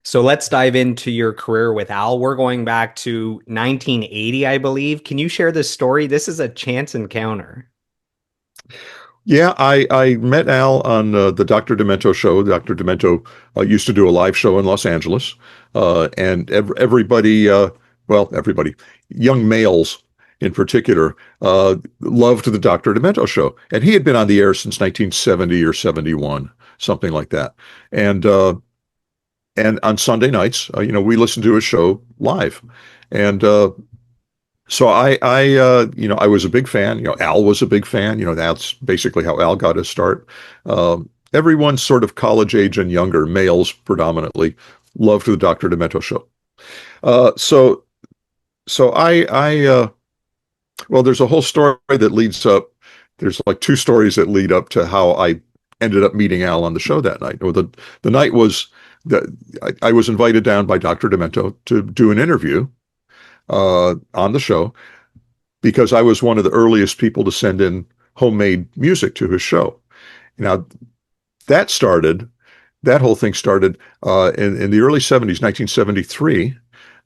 So let's dive into your career with Al. We're going back to 1980, I believe. Can you share this story? This is a chance encounter. Yeah, I met Al on the Dr. Demento show. Dr. Demento used to do a live show in Los Angeles, and everybody, everybody, young males in particular, loved the Dr. Demento show. And he had been on the air since 1970 or 71, something like that. And and on Sunday nights, we listened to his show live, and so I was a big fan. Al was a big fan. That's basically how Al got his start. Uh, Everyone sort of college age and younger, males predominantly, loved the Dr. Demento show. Uh, so, so there's a whole story that leads up. There's like two stories that lead up to how I ended up meeting Al on the show that night. Or the night was that I was invited down by Dr. Demento to do an interview on the show because I was one of the earliest people to send in homemade music to his show. Now, that started, that whole thing started in the early 70s, 1973.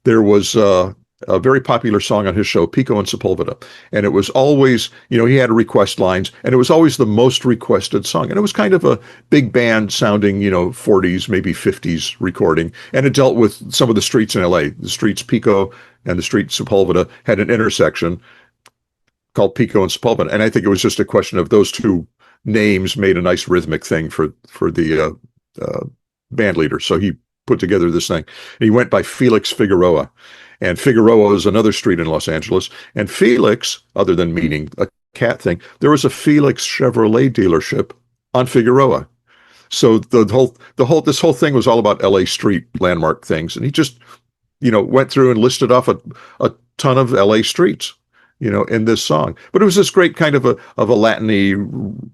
There was a very popular song on his show, Pico and Sepulveda. And it was always, he had request lines, and it was always the most requested song. And it was kind of a big band sounding, 40s, maybe 50s recording. And it dealt with some of the streets in LA. The streets Pico and the street Sepulveda had an intersection called Pico and Sepulveda. And I think it was just a question of those two names made a nice rhythmic thing for the band leader. So he put together this thing. And he went by Felix Figueroa. And Figueroa is another street in Los Angeles. And Felix, other than meaning a cat thing, there was a Felix Chevrolet dealership on Figueroa. So this whole thing was all about LA street landmark things. And he just, went through and listed off a ton of LA streets, in this song. But it was this great kind of a Latin-y,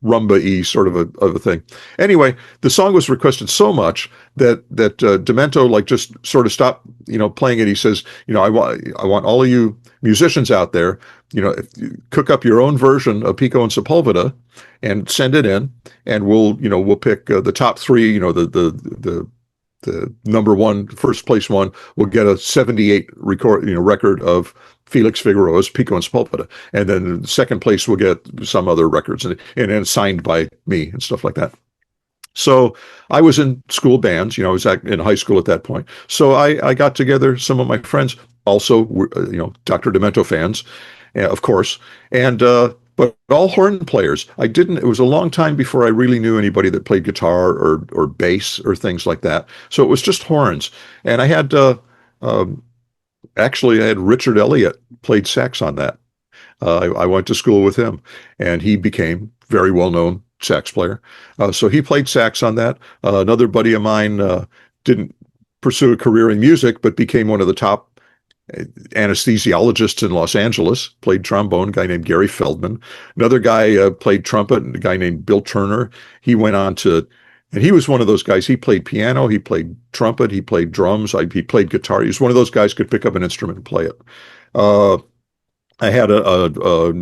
rumba-y sort of a thing. Anyway, the song was requested so much that Demento like just sort of stopped, playing it. He says, I want all of you musicians out there, if you cook up your own version of Pico and Sepulveda and send it in, and we'll pick the top three, the number one, first place one will get a 78 record of Felix Figueroa's Pico and Sepulveda. And then second place will get some other records and signed by me and stuff like that. So I was in school bands, I was in high school at that point. So I got together some of my friends, also, Dr. Demento fans, of course. And, but all horn players. It was a long time before I really knew anybody that played guitar or bass or things like that. So it was just horns. And actually, I had Richard Elliott played sax on that. I went to school with him, and he became very well-known sax player. So he played sax on that. Another buddy of mine didn't pursue a career in music, but became one of the top anesthesiologists in Los Angeles, played trombone, a guy named Gary Feldman. Another guy played trumpet, a guy named Bill Turner. He went on to, and he was one of those guys. He played piano, he played trumpet, he played drums, he played guitar. He was one of those guys who could pick up an instrument and play it. I had another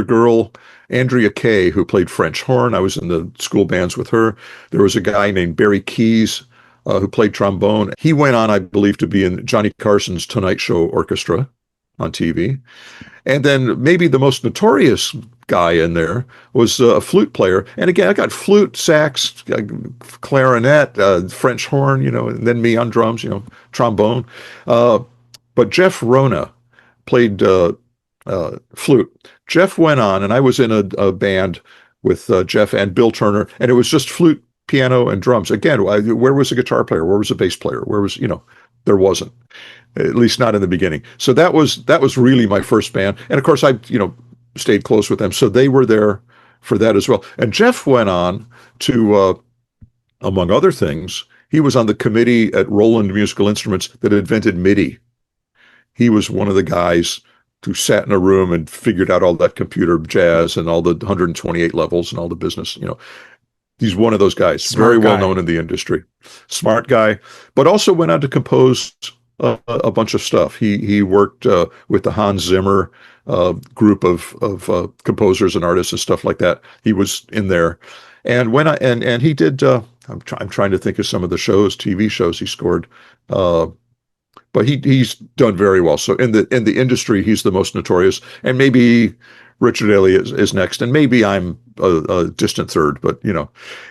girl, Andrea Kay, who played French horn. I was in the school bands with her. There was a guy named Barry Keys, who played trombone. He went on, I believe, to be in Johnny Carson's Tonight Show Orchestra on TV. And then maybe the most notorious guy in there was a flute player. And again, I got flute, sax, clarinet, French horn, and then me on drums, trombone. But Jeff Rona played flute. Jeff went on, and I was in a band with Jeff and Bill Turner, and it was just flute, piano, and drums. Again, where was the guitar player? Where was the bass player? Where was, there wasn't, at least not in the beginning. So that was really my first band. And of course, I, stayed close with them. So they were there for that as well. And Jeff went on to, among other things, he was on the committee at Roland Musical Instruments that invented MIDI. He was one of the guys who sat in a room and figured out all that computer jazz and all the 128 levels and all the business, He's one of those guys, very well known in the industry. Smart guy, but also went on to compose a bunch of stuff. He worked with the Hans Zimmer group of composers and artists and stuff like that. He was in there. And when I and he did. I'm trying to think of some of the TV shows he scored. Uh, but he's done very well. So in the industry, he's the most notorious, and maybe Richard Elliott is next, and maybe I'm a distant third. But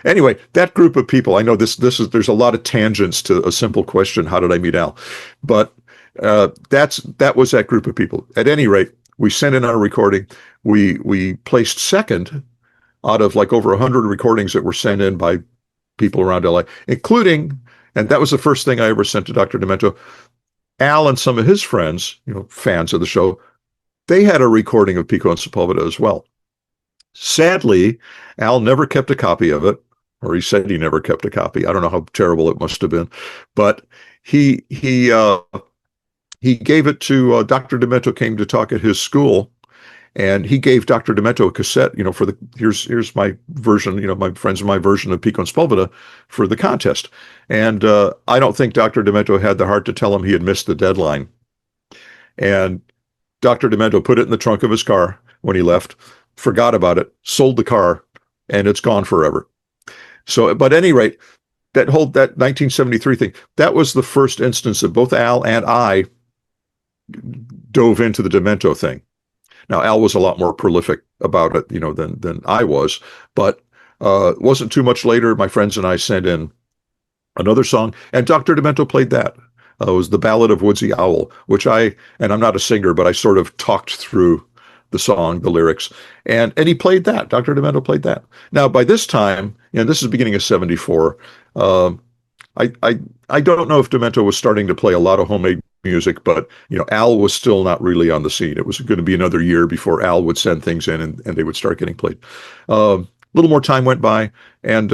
anyway, that group of people. I know there's a lot of tangents to a simple question: how did I meet Al? But that was that group of people. At any rate, we sent in our recording. We placed second out of like over 100 recordings that were sent in by people around LA, including, and that was the first thing I ever sent to Dr. Demento. Al and some of his friends, fans of the show, they had a recording of Pico and Sepulveda as well. Sadly, Al never kept a copy of it, or he said he never kept a copy. I don't know how terrible it must have been, but he gave it to Dr. Demento. Came to talk at his school, and he gave Dr. Demento a cassette. For the here's my version. My friends and my version of Pico and Sepulveda for the contest. And I don't think Dr. Demento had the heart to tell him he had missed the deadline. And Dr. Demento put it in the trunk of his car when he left, forgot about it, sold the car, and it's gone forever. So, but at any rate, that 1973 thing, that was the first instance that both Al and I dove into the Demento thing. Now, Al was a lot more prolific about it, than I was, but it wasn't too much later. My friends and I sent in another song, and Dr. Demento played that. It was the Ballad of Woodsy Owl, and I'm not a singer, but I sort of talked through the song, the lyrics, and he played that. Dr. Demento played that. Now, by this time, this is beginning of '74. I don't know if Demento was starting to play a lot of homemade music, but Al was still not really on the scene. It was going to be another year before Al would send things in and they would start getting played. A little more time went by, and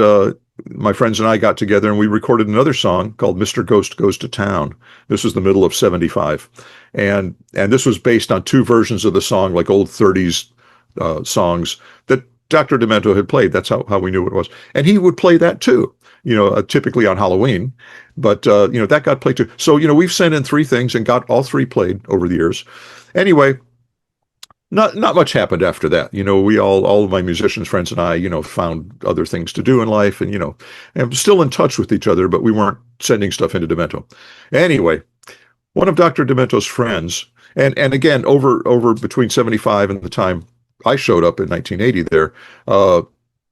my friends and I got together and we recorded another song called Mr. Ghost Goes to Town. This was the middle of '75. And this was based on two versions of the song, like old '30s songs that Dr. Demento had played. That's how we knew what it was. And he would play that too, typically on Halloween. But, that got played too. So, we've sent in three things and got all three played over the years. Anyway, not much happened after that. All of my musicians friends and I, found other things to do in life and, and still in touch with each other, but we weren't sending stuff into Demento. Anyway, one of Dr. Demento's friends, and again, over between '75 and the time I showed up in 1980 there,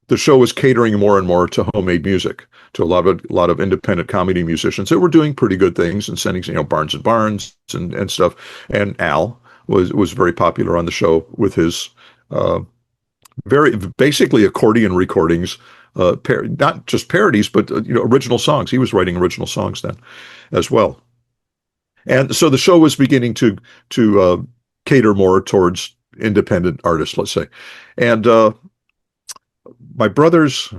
the show was catering more and more to homemade music, to a lot of independent comedy musicians that were doing pretty good things and sending, Barnes and Barnes and stuff. And Al was very popular on the show with his very basically accordion recordings, not just parodies, but original songs. He was writing original songs then as well. And so the show was beginning to cater more towards independent artists, let's say. And my brothers,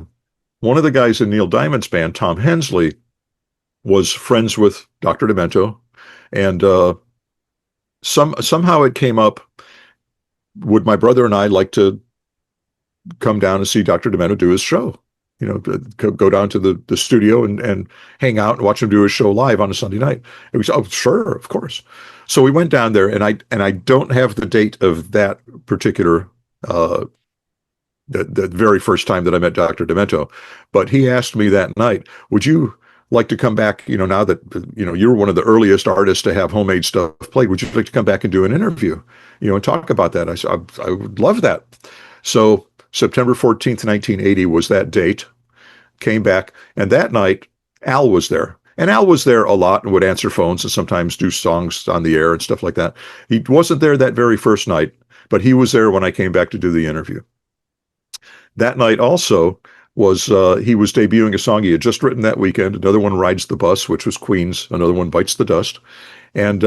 one of the guys in Neil Diamond's band, Tom Hensley, was friends with Dr. Demento, and somehow it came up, would my brother and I like to come down and see Dr. Demento do his show? Go down to the studio and hang out and watch him do his show live on a Sunday night. And we said, oh, sure, of course. So we went down there, and I don't have the date of that particular the very first time that I met Dr. Demento, but he asked me that night, would you like to come back, now that, you're one of the earliest artists to have homemade stuff played, would you like to come back and do an interview, and talk about that? I said, I would love that. So September 14th, 1980 was that date, came back, and that night, Al was there. And Al was there a lot and would answer phones and sometimes do songs on the air and stuff like that. He wasn't there that very first night, but he was there when I came back to do the interview. That night also was he was debuting a song he had just written that weekend. Another one, Rides the Bus, which was Queen's. Another one, Bites the Dust. And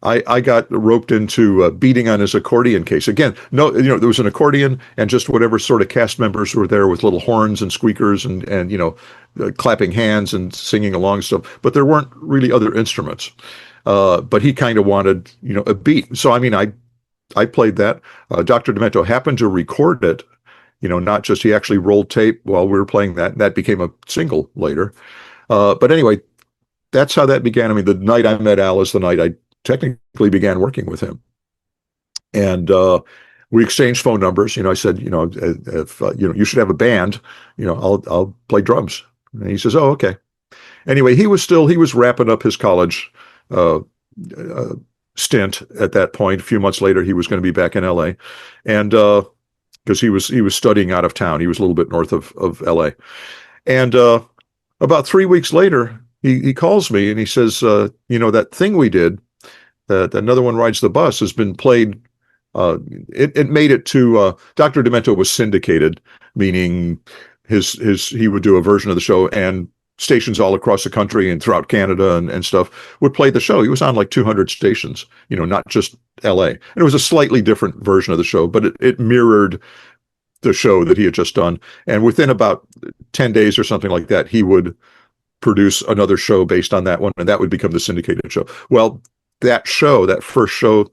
I got roped into beating on his accordion case. Again, no, there was an accordion and just whatever sort of cast members were there with little horns and squeakers and clapping hands and singing along stuff. But there weren't really other instruments. But he kind of wanted, a beat. So, I played that. Dr. Demento happened to record it. Not just he actually rolled tape while we were playing that. That became a single later. But anyway, that's how that began. The night I met Al is the night I technically began working with him. And we exchanged phone numbers. I said, if you should have a band, I'll play drums. And he says, oh, okay. Anyway, he was wrapping up his college uh, uh, stint at that point. A few months later, he was going to be back in L.A. and because he was studying out of town. He was a little bit north of L.A. And about 3 weeks later, he calls me and he says, that thing we did, that Another One Rides the Bus, has been played. It made it to Dr. Demento was syndicated, meaning his he would do a version of the show, and stations all across the country and throughout Canada and stuff would play the show. He was on like 200 stations, not just LA. And it was a slightly different version of the show, but it mirrored the show that he had just done. And within about 10 days or something like that, he would produce another show based on that one, and that would become the syndicated show. Well, that show, that first show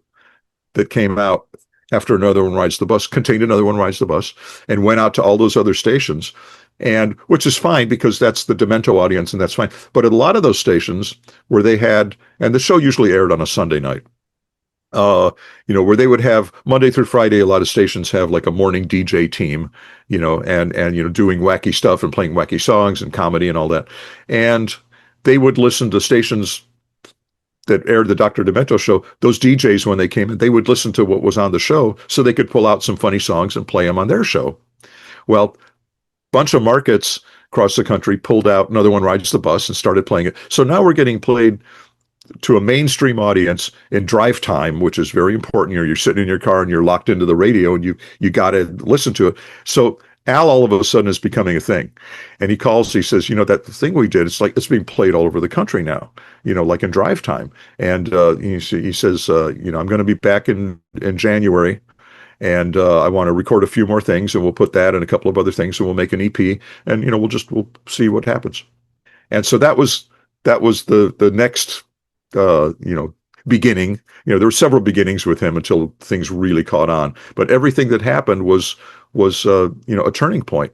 that came out after Another One Rides the Bus, contained Another One Rides the Bus, and went out to all those other stations, and which is fine because that's the Demento audience, and that's fine. But at a lot of those stations where they had, and the show usually aired on a Sunday night, where they would have Monday through Friday, a lot of stations have like a morning DJ team, and doing wacky stuff and playing wacky songs and comedy and all that. And they would listen to stations that aired the Dr. Demento show. Those DJs, when they came in, they would listen to what was on the show so they could pull out some funny songs and play them on their show. Well, bunch of markets across the country pulled out Another One Rides the Bus and started playing it. So now we're getting played to a mainstream audience in drive time, which is very important. You're sitting in your car and you're locked into the radio and you got to listen to it. So Al all of a sudden is becoming a thing. And he calls, he says, that thing we did, it's being played all over the country now, like in drive time. And he says, I'm going to be back in January, and I want to record a few more things, and we'll put that and a couple of other things, and we'll make an EP, and we'll see what happens. And so that was the next beginning. There were several beginnings with him until things really caught on. But everything that happened was a turning point.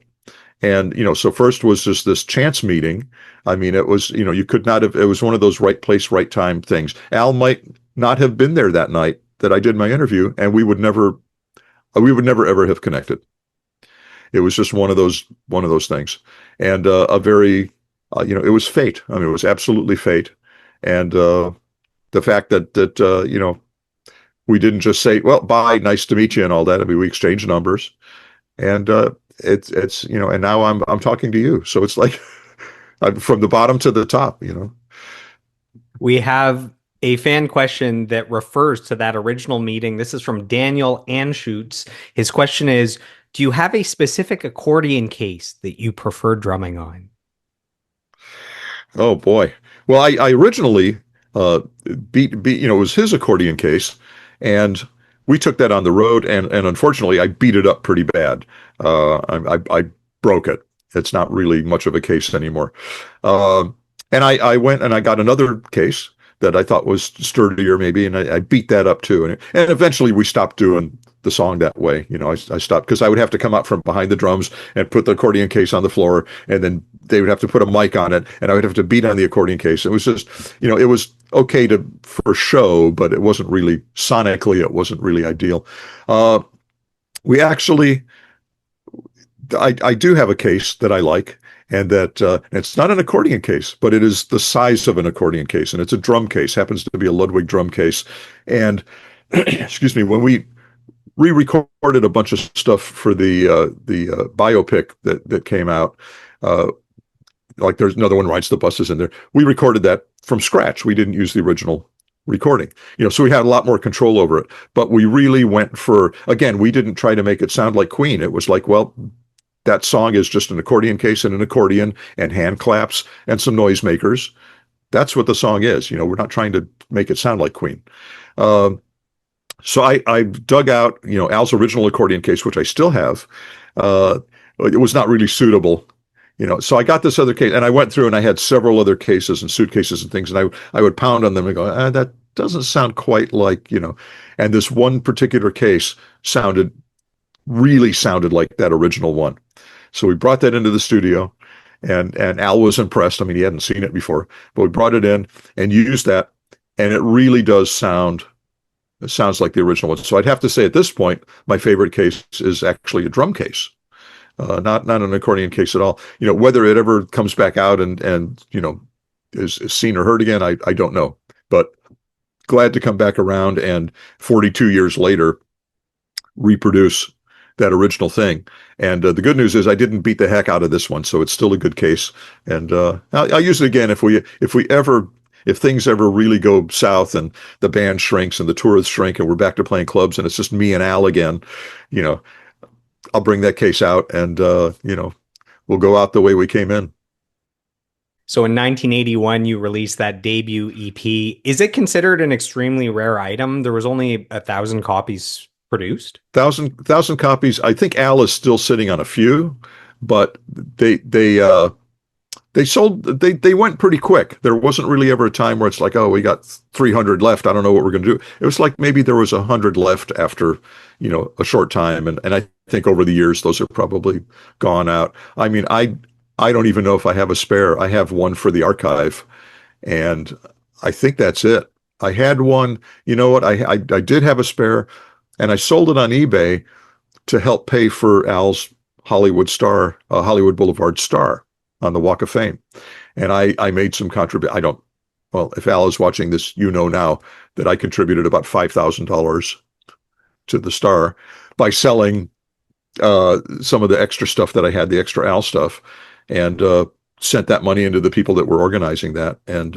And so first was just this chance meeting. I mean, it was you could not have. It was one of those right place, right time things. Al might not have been there that night that I did my interview, and we would never ever have connected. It was just one of those things, and a very it was fate. I mean, it was absolutely fate. And the fact that we didn't just say, well, bye, nice to meet you, and all that. I mean, we exchanged numbers, and it's and now I'm talking to you, so it's like I'm from the bottom to the top. We have a fan question that refers to that original meeting. This is from Daniel Anschutz. His question is, do you have a specific accordion case that you prefer drumming on? Oh boy. Well, I originally beat it was his accordion case, and we took that on the road, and unfortunately I beat it up pretty bad. I broke it. It's not really much of a case anymore. And I went and I got another case that I thought was sturdier maybe, and I beat that up too. And eventually we stopped doing the song that way. I stopped because I would have to come out from behind the drums and put the accordion case on the floor, and then they would have to put a mic on it, and I would have to beat on the accordion case. It was just, it was okay for show, but it wasn't really sonically, it wasn't really ideal. We actually, I do have a case that I like, and that it's not an accordion case, but it is the size of an accordion case, and it's a drum case, happens to be a Ludwig drum case. And excuse me, when we re-recorded a bunch of stuff for the biopic that came out, like there's Another One Rides the Buses in there. We recorded that from scratch. We didn't use the original recording, so we had a lot more control over it. But we really went for, again, we didn't try to make it sound like Queen. It was like, well, that song is just an accordion case and an accordion and hand claps and some noisemakers. That's what the song is. We're not trying to make it sound like Queen. So I dug out, Al's original accordion case, which I still have. It was not really suitable, So I got this other case, and I went through and I had several other cases and suitcases and things, and I would pound on them and go, that doesn't sound quite like, And this one particular case really sounded like that original one. So we brought that into the studio, and Al was impressed. I mean, he hadn't seen it before, but we brought it in and used that, and it really does sound It sounds like the original one. So I'd have to say at this point, my favorite case is actually a drum case, not an accordion case at all. Whether it ever comes back out and is seen or heard again, I don't know. But glad to come back around and 42 years later reproduce that original thing. And the good news is I didn't beat the heck out of this one, so it's still a good case. And I'll use it again if things ever really go south and the band shrinks and the tours shrink and we're back to playing clubs and it's just me and Al again. you know, I'll bring that case out and we'll go out the way we came in. So in 1981, you released that debut EP. Is it considered an extremely rare item? There was only 1,000 copies produced. Thousand copies. I think Al is still sitting on a few, but they went pretty quick. There wasn't really ever a time where it's like, oh, we got 300 left. I don't know what we're going to do. It was like maybe there was 100 left after, a short time. And I think over the years, those are probably gone out. I mean, I don't even know if I have a spare. I have one for the archive, and I think that's it. I had one. You know what? I did have a spare, and I sold it on eBay to help pay for Al's Hollywood Boulevard star on the Walk of Fame. And I made some contribution. Well, if Al is watching this, now that I contributed about $5,000 to the star by selling some of the extra stuff that I had, the extra Al stuff, and sent that money into the people that were organizing that. And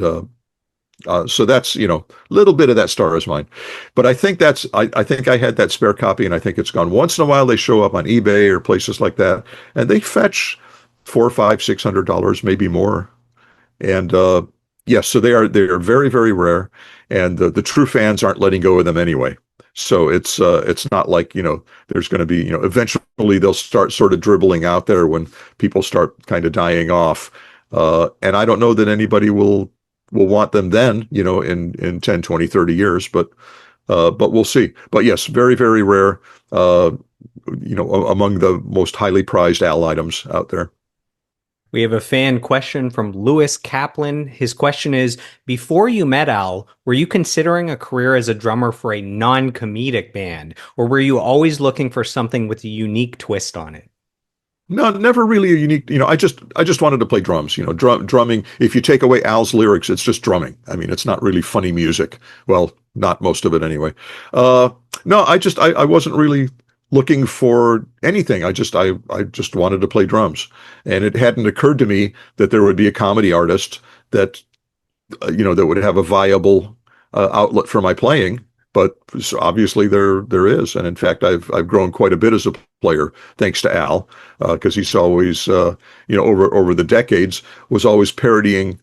so that's, a little bit of that star is mine. But I think I think I had that spare copy, and I think it's gone. Once in a while, they show up on eBay or places like that, and they fetch $400, $500, $600, maybe more. And yes, so they are very, very rare, and the true fans aren't letting go of them anyway. So it's not like, there's going to be, eventually they'll start sort of dribbling out there when people start kind of dying off. And I don't know that anybody will want them then, in 10, 20, 30 years, but we'll see. But yes, very, very rare, among the most highly prized Al items out there. We have a fan question from Lewis Kaplan. His question is, before you met Al, were you considering a career as a drummer for a non-comedic band, or were you always looking for something with a unique twist on it? No, never really a unique, I just wanted to play drums, drumming. If you take away Al's lyrics, it's just drumming. I mean, it's not really funny music. Well, not most of it anyway. No, I wasn't really looking for anything. I just wanted to play drums, and it hadn't occurred to me that there would be a comedy artist that that would have a viable outlet for my playing. But obviously there is, and in fact I've grown quite a bit as a player thanks to Al, because he's always over the decades was always parodying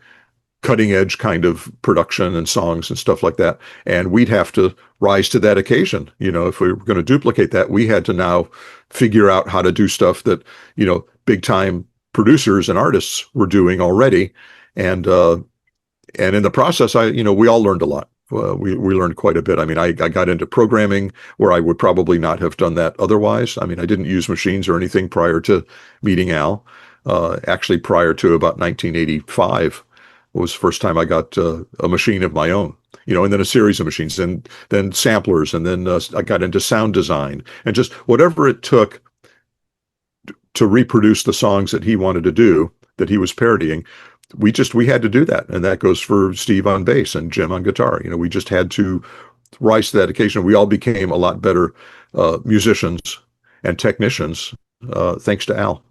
cutting edge kind of production and songs and stuff like that. And we'd have to rise to that occasion. If we were going to duplicate that, we had to now figure out how to do stuff that, big time producers and artists were doing already. And in the process, we all learned a lot. We learned quite a bit. I mean, I got into programming where I would probably not have done that otherwise. I mean, I didn't use machines or anything prior to meeting Al. Actually, prior to about 1985 was the first time I got a machine of my own, and then a series of machines, and then samplers, and then I got into sound design, and just whatever it took to reproduce the songs that he wanted to do, that he was parodying. We had to do that. And that goes for Steve on bass and Jim on guitar. We just had to rise to that occasion. We all became a lot better musicians and technicians thanks to Al.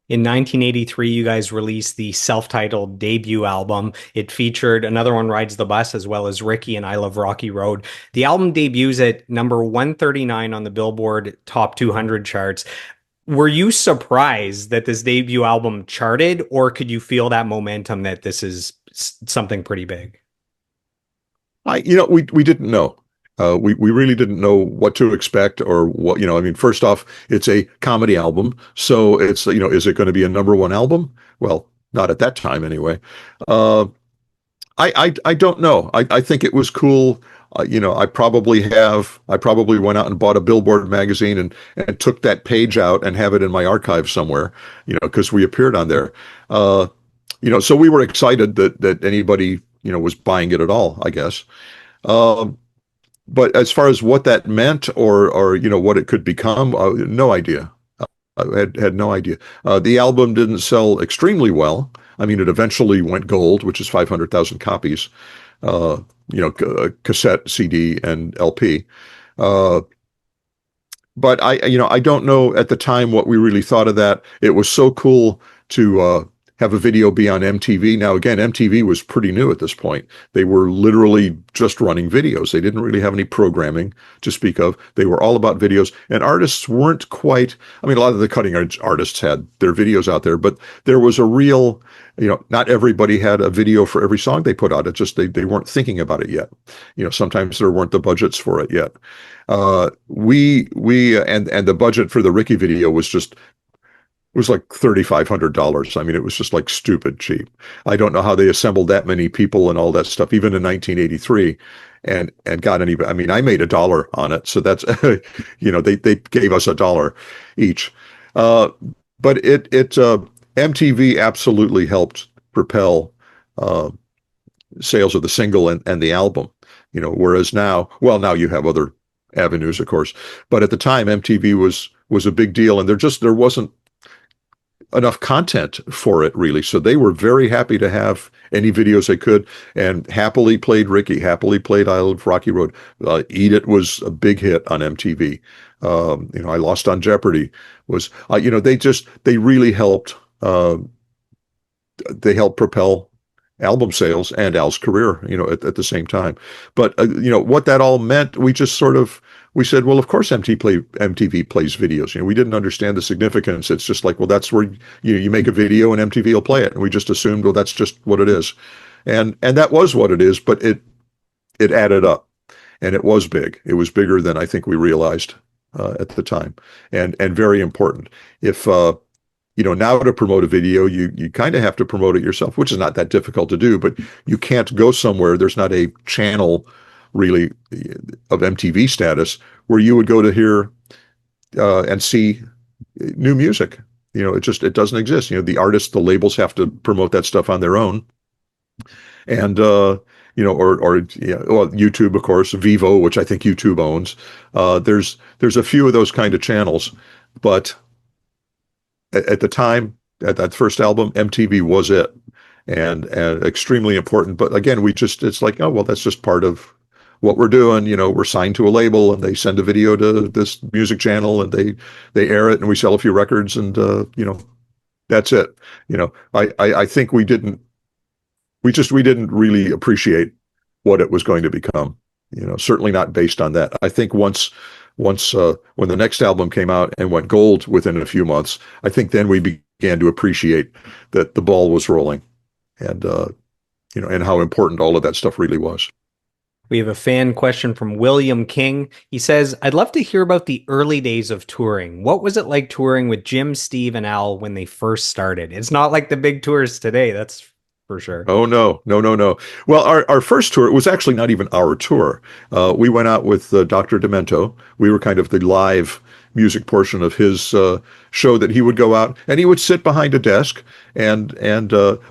In 1983, you guys released the self-titled debut album. It featured Another One Rides the Bus as well as Ricky and I Love Rocky Road. The album debuts at number 139 on the Billboard Top 200 charts. Were you surprised that this debut album charted, or could you feel that momentum that this is something pretty big? We didn't know. We really didn't know what to expect or what, I mean, first off, it's a comedy album. So it's, is it going to be a number one album? Well, not at that time anyway. I don't know. I think it was cool. I probably went out and bought a Billboard magazine and took that page out and have it in my archive somewhere, because we appeared on there. So we were excited that anybody, was buying it at all, I guess. but as far as what that meant or what it could become, no idea. I had no idea. The album didn't sell extremely well. I mean, it eventually went gold, which is 500,000 copies. Uh, cassette, CD, and LP. Uh, but I don't know at the time what we really thought of that. It was so cool to have a video be on MTV. Now, again, MTV was pretty new at this point. They were literally just running videos. They didn't really have any programming to speak of. They were all about videos, and artists weren't quite. I mean, a lot of the cutting edge artists had their videos out there, but there was a real, not everybody had a video for every song they put out. It just they weren't thinking about it yet. Sometimes there weren't the budgets for it yet. We and the budget for the Ricky video was like $3,500. I mean, it was just like stupid cheap. I don't know how they assembled that many people and all that stuff, even in 1983, and got any. I mean, I made $1 on it, so that's they gave us $1 each. Uh, but MTV absolutely helped propel uh, sales of the single and the album. Whereas now, well, now you have other avenues, of course, but at the time, MTV was a big deal, and there wasn't enough content for it really. So they were very happy to have any videos they could, and happily played Ricky, happily played I Love Rocky Road. Eat It was a big hit on MTV. I Lost on Jeopardy was, they really helped, they helped propel album sales and Al's career, at the same time. But, what that all meant, we said, well, of course MTV plays videos. We didn't understand the significance. It's just like, well, that's where you make a video and MTV will play it. And we just assumed, well, that's just what it is. And that was what it is, but it added up, and it was big. It was bigger than I think we realized at the time, and very important. If now to promote a video, you kind of have to promote it yourself, which is not that difficult to do, but you can't go somewhere. There's not a channel really of MTV status where you would go to hear and see new music. It doesn't exist. The artists, the labels have to promote that stuff on their own. And, well, YouTube, of course, Vivo, which I think YouTube owns. There's a few of those kind of channels, but at the time, at that first album, MTV was it, and extremely important. But again, it's like, oh, well, that's just part of what we're doing. We're signed to a label, and they send a video to this music channel, and they air it, and we sell a few records, and that's it. I think we didn't really appreciate what it was going to become. Certainly not based on that. I think once when the next album came out and went gold within a few months, I think then we began to appreciate that the ball was rolling, and and how important all of that stuff really was. We have a fan question from William King. He says, I'd love to hear about the early days of touring. What was it like touring with Jim, Steve, and Al when they first started? It's not like the big tours today, that's for sure. Oh, no, no, no, no. Well, our first tour, it was actually not even our tour. We went out with Dr. Demento. We were kind of the live music portion of his show, that he would go out and he would sit behind a desk and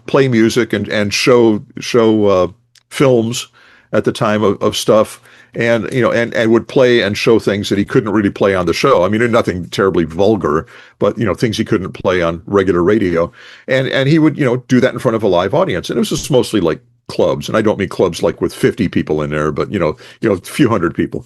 play music and show films at the time of stuff, and and would play and show things that he couldn't really play on the show. I mean, nothing terribly vulgar, but things he couldn't play on regular radio, and he would do that in front of a live audience, and it was just mostly like clubs, and I don't mean clubs like with 50 people in there, but a few hundred people.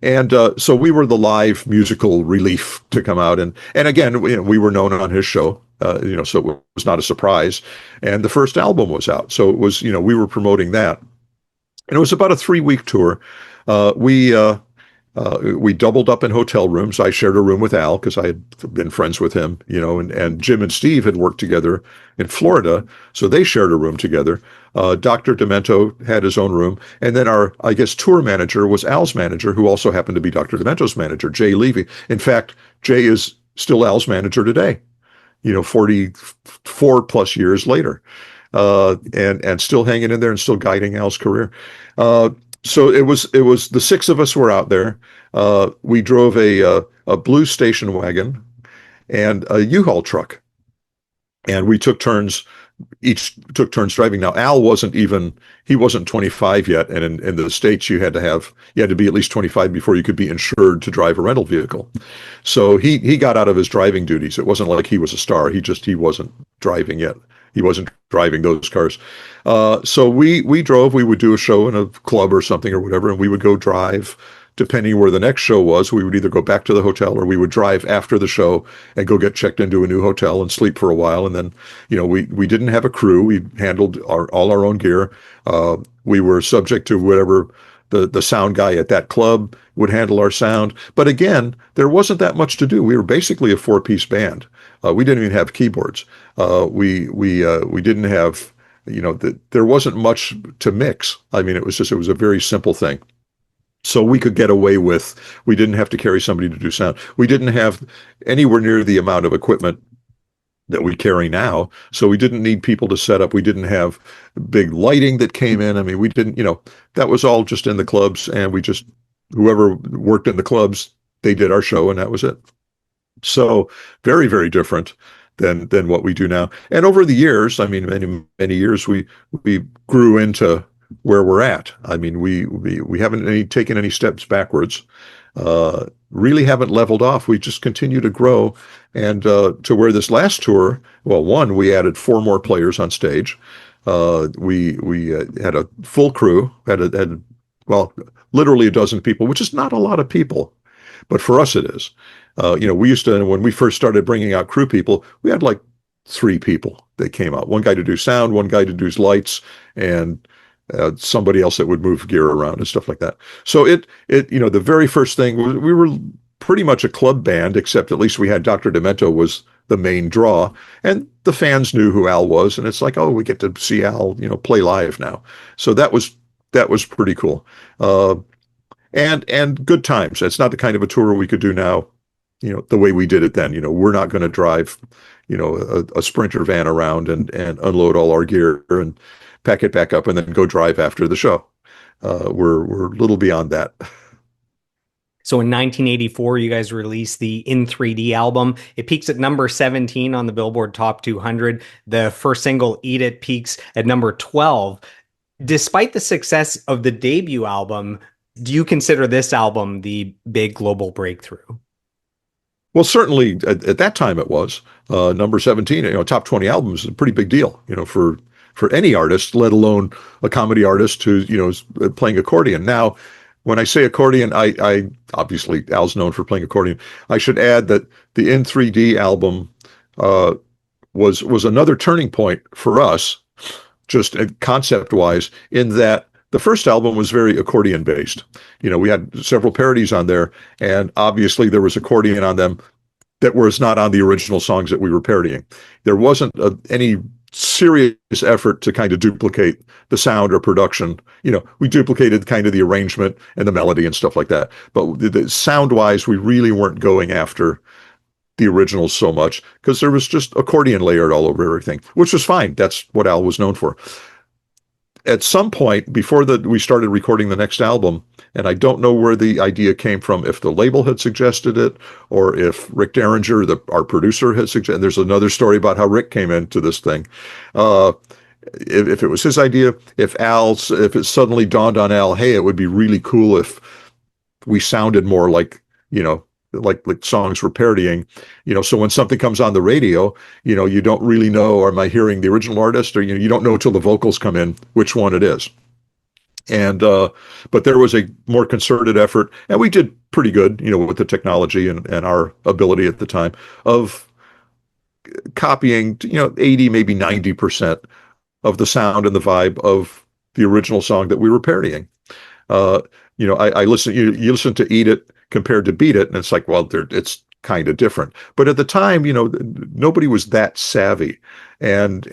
And so we were the live musical relief to come out, and again, we were known on his show, so it was not a surprise. And the first album was out, so it was we were promoting that. And it was about a 3-week tour. We doubled up in hotel rooms. I shared a room with Al because I had been friends with him, and Jim and Steve had worked together in Florida, so they shared a room together. Dr. Demento had his own room, and then our, I guess, tour manager was Al's manager, who also happened to be Dr. Demento's manager, Jay Levy. In fact, Jay is still Al's manager today, 44 plus years later. And still hanging in there and still guiding Al's career. So it was the 6 of us were out there. We drove a blue station wagon and a U-Haul truck, and we took turns each took turns driving. Now Al he wasn't 25 yet, and in the States you had to be at least 25 before you could be insured to drive a rental vehicle. So he got out of his driving duties. It wasn't like he was a star. He wasn't driving yet. He wasn't driving those cars. So we drove. We would do a show in a club or something or whatever, and we would go drive. Depending where the next show was, we would either go back to the hotel or we would drive after the show and go get checked into a new hotel and sleep for a while. And then, we didn't have a crew. We handled all our own gear. We were subject to whatever the sound guy at that club would handle our sound. But again, there wasn't that much to do. We were basically a four-piece band. We didn't even have keyboards. We didn't have, there wasn't much to mix. I mean, it was a very simple thing. So we could get away with, we didn't have to carry somebody to do sound. We didn't have anywhere near the amount of equipment that we carry now. So we didn't need people to set up. We didn't have big lighting that came in. I mean, we didn't, that was all just in the clubs, and whoever worked in the clubs, they did our show, and that was it. So very, very different than what we do now. And over the years, I mean, many, many years, we grew into where we're at. I mean, we haven't taken any steps backwards. Really haven't leveled off. We just continue to grow, and to where this last tour, well, one, we added 4 more players on stage. We had a full crew, had literally a dozen people, which is not a lot of people, but for us it is. We used to, when we first started bringing out crew people, we had like 3 people that came out. One guy to do sound, one guy to do lights, and somebody else that would move gear around and stuff like that. So the very first thing, we were pretty much a club band, except at least we had Dr. Demento was the main draw, and the fans knew who Al was, and it's like, oh, we get to see Al, play live now. So that was pretty cool. And good times. It's not the kind of a tour we could do now, the way we did it then. We're not going to drive, a Sprinter van around and unload all our gear and pack it back up and then go drive after the show. We're a little beyond that. So in 1984, you guys released the In 3D album. It peaks at number 17 on the Billboard Top 200. The first single, Eat It, peaks at number 12. Despite the success of the debut album, do you consider this album the big global breakthrough? Well, certainly at that time it was. Number 17, top 20 albums is a pretty big deal, for any artist, let alone a comedy artist who, is playing accordion. Now, when I say accordion, I obviously Al's known for playing accordion. I should add that the In 3D album was another turning point for us, just concept-wise, in that the first album was very accordion based. We had several parodies on there, and obviously there was accordion on them that was not on the original songs that we were parodying. There wasn't any serious effort to kind of duplicate the sound or production. We duplicated kind of the arrangement and the melody and stuff like that. But the sound-wise, we really weren't going after the originals so much because there was just accordion layered all over everything, which was fine. That's what Al was known for. At some point before we started recording the next album, and I don't know where the idea came from, if the label had suggested it or if Rick Derringer, our producer, had suggested. There's another story about how Rick came into this thing. If it was his idea, if it suddenly dawned on Al, hey, it would be really cool if we sounded more like songs we're parodying, so when something comes on the radio, you don't really know, am I hearing the original artist, or, you don't know till the vocals come in, which one it is. And, but there was a more concerted effort, and we did pretty good, with the technology and our ability at the time of copying, 80, maybe 90% of the sound and the vibe of the original song that we were parodying. I listen, you listen to Eat It compared to Beat It, and it's like, well, it's kind of different. But at the time, nobody was that savvy, and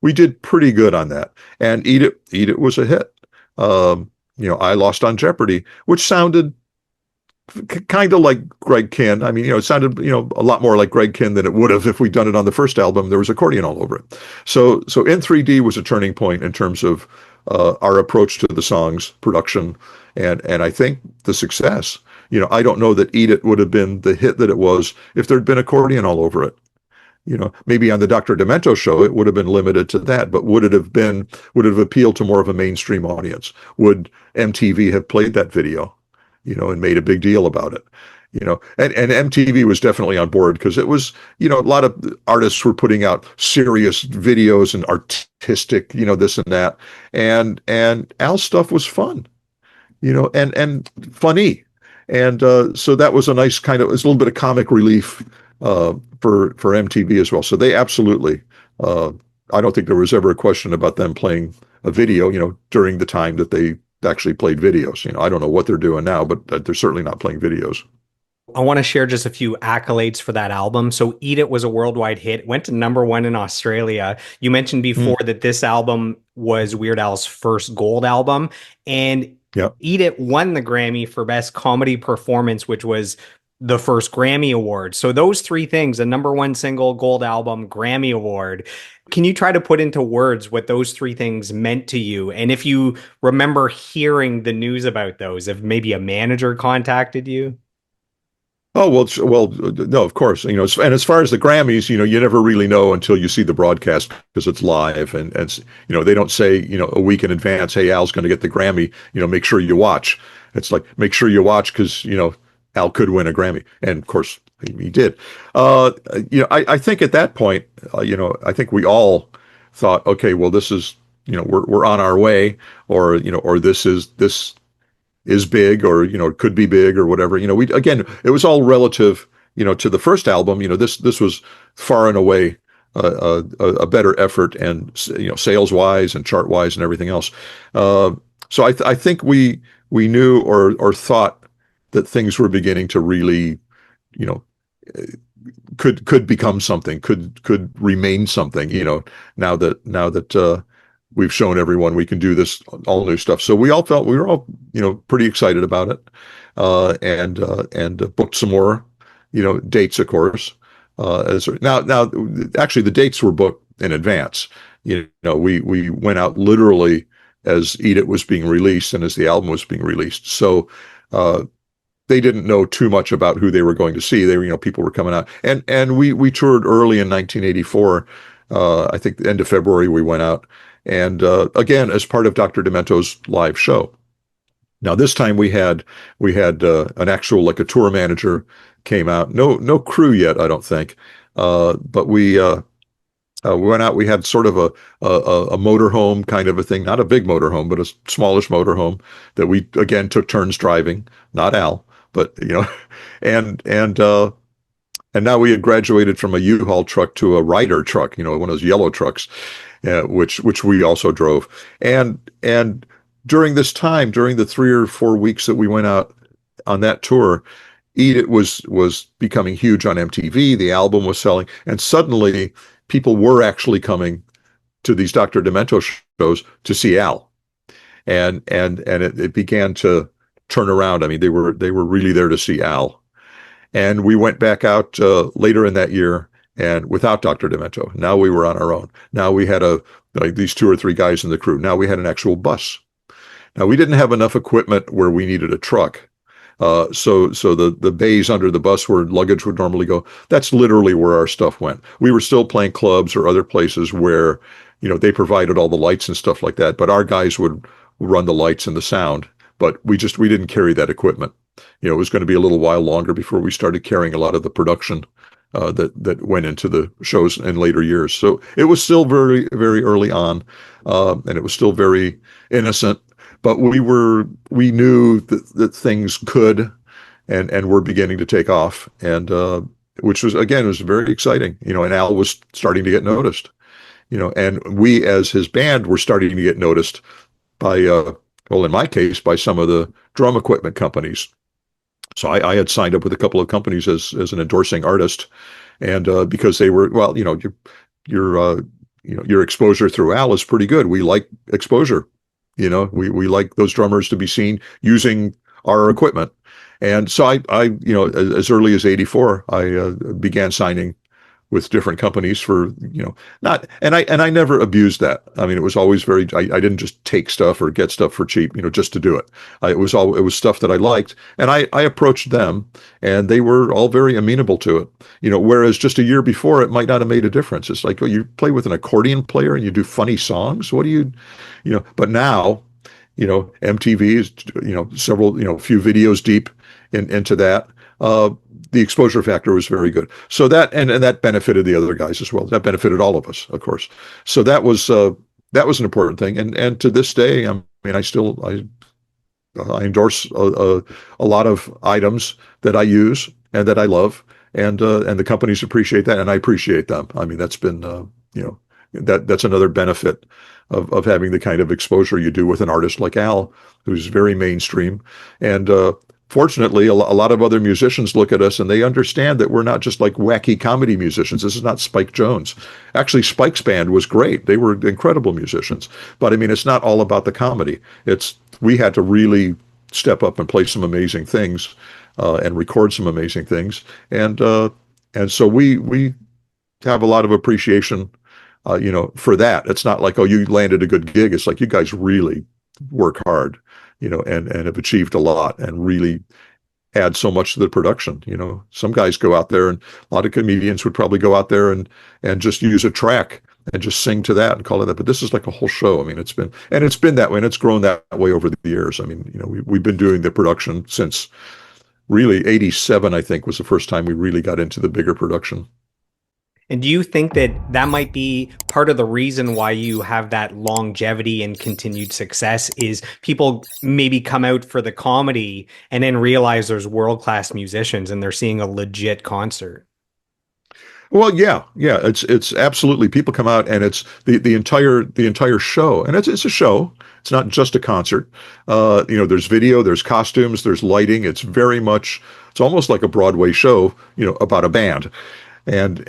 we did pretty good on that. And Eat It was a hit. I Lost on Jeopardy, which sounded kind of like Greg Kihn. I mean, it sounded, a lot more like Greg Kihn than it would have if we'd done it on the first album. There was accordion all over it. So In 3D was a turning point in terms of our approach to the song's production, and I think the success. I don't know that Eat It would have been the hit that it was if there'd been accordion all over it. Maybe on the Dr. Demento show, it would have been limited to that, but would it have appealed to more of a mainstream audience? Would MTV have played that video, and made a big deal about it? And MTV was definitely on board because it was, a lot of artists were putting out serious videos and artistic, this and that. And Al's stuff was fun, and funny. And so that was a nice it was a little bit of comic relief for MTV as well. So they absolutely, I don't think there was ever a question about them playing a video, during the time that they actually played videos. I don't know what they're doing now, but they're certainly not playing videos. I want to share just a few accolades for that album. So Eat It was a worldwide hit. It went to #1 in Australia. You mentioned before that this album was Weird Al's first gold album. And Yeah. Eat It won the Grammy for Best Comedy Performance, which was the first Grammy Award. So those three things, a #1 single, gold album, Grammy Award. Can you try to put into words what those three things meant to you? And if you remember hearing the news about those, if maybe a manager contacted you? Oh, well, no, of course, and as far as the Grammys, you never really know until you see the broadcast because it's live and they don't say, a week in advance, hey, Al's going to get the Grammy, make sure you watch. It's like, make sure you watch because, Al could win a Grammy. And of course he did. I think at that point, I think we all thought, okay, well, this is, we're on our way, or, or this is big, or it could be big, or whatever. We, again, it was all relative, to the first album. This was far and away a better effort, and sales wise and chart wise and everything else. So I think we knew, or thought, that things were beginning to really, you know could become something, could remain something, now that we've shown everyone we can do this all new stuff. So we were all, pretty excited about it, and booked some more, dates, of course. Now, actually, the dates were booked in advance. We went out literally as Eat It was being released and as the album was being released. So they didn't know too much about who they were going to see. They were, people were coming out, and we toured early in 1984. I think the end of February we went out, and again as part of Dr. Demento's live show. Now this time we had an actual, like, a tour manager came out. No crew yet, I don't think, but we went out. We had sort of a motorhome kind of a thing, not a big motorhome, but a smallish motorhome that we again took turns driving. Not Al, but and now we had graduated from a U-Haul truck to a Ryder truck, one of those yellow trucks, which we also drove. And during this time, during the 3 or 4 weeks that we went out on that tour, Eat It was becoming huge on MTV. The album was selling, and suddenly people were actually coming to these Dr. Demento shows to see Al, and it began to turn around. I mean, they were really there to see Al. And we went back out later in that year, and without Dr. Demento. Now we were on our own. Now we had these 2 or 3 guys in the crew. Now we had an actual bus. Now we didn't have enough equipment where we needed a truck. So the bays under the bus where luggage would normally go, that's literally where our stuff went. We were still playing clubs or other places where, they provided all the lights and stuff like that, but our guys would run the lights and the sound, but we didn't carry that equipment. It was going to be a little while longer before we started carrying a lot of the production that went into the shows in later years. So it was still very, very early on, and it was still very innocent. But we knew that things could and were beginning to take off, and which was very exciting. And Al was starting to get noticed. And we, as his band, were starting to get noticed by, in my case, by some of the drum equipment companies. So I had signed up with a couple of companies as an endorsing artist, and because they were, your exposure through Al is pretty good. We like exposure. We like those drummers to be seen using our equipment. And so I as early as 84, I began signing with different companies for, not, and I never abused that. I mean, it was always very, I didn't just take stuff or get stuff for cheap, just to do it. It was stuff that I liked, and I approached them, and they were all very amenable to it. Whereas just a year before, it might not have made a difference. It's like, oh, you play with an accordion player and you do funny songs. What do but now, MTV is, several, few videos deep into that. The exposure factor was very good. So and that benefited the other guys as well. That benefited all of us, of course. So that was an important thing. And to this day, I mean, I endorse a lot of items that I use and that I love, and the companies appreciate that, and I appreciate them. I mean, that's been that's another benefit of having the kind of exposure you do with an artist like Al, who's very mainstream. And fortunately, a lot of other musicians look at us and they understand that we're not just like wacky comedy musicians. This is not Spike Jones. Actually, Spike's band was great. They were incredible musicians. But I mean, it's not all about the comedy. We had to really step up and play some amazing things and record some amazing things. And so we have a lot of appreciation for that. It's not like, oh, you landed a good gig. It's like, you guys really work hard, and have achieved a lot and really add so much to the production. Some guys go out there, and a lot of comedians would probably go out there and just use a track and just sing to that and call it that. But this is like a whole show. I mean, it's been that way, and it's grown that way over the years. I mean, we've been doing the production since really '87, I think, was the first time we really got into the bigger production. And do you think that that might be part of the reason why you have that longevity and continued success is people maybe come out for the comedy and then realize there's world-class musicians and they're seeing a legit concert? Well, yeah, yeah, it's absolutely, people come out and it's the entire show, and it's a show. It's not just a concert. There's video, there's costumes, there's lighting. It's almost like a Broadway show, about a band. And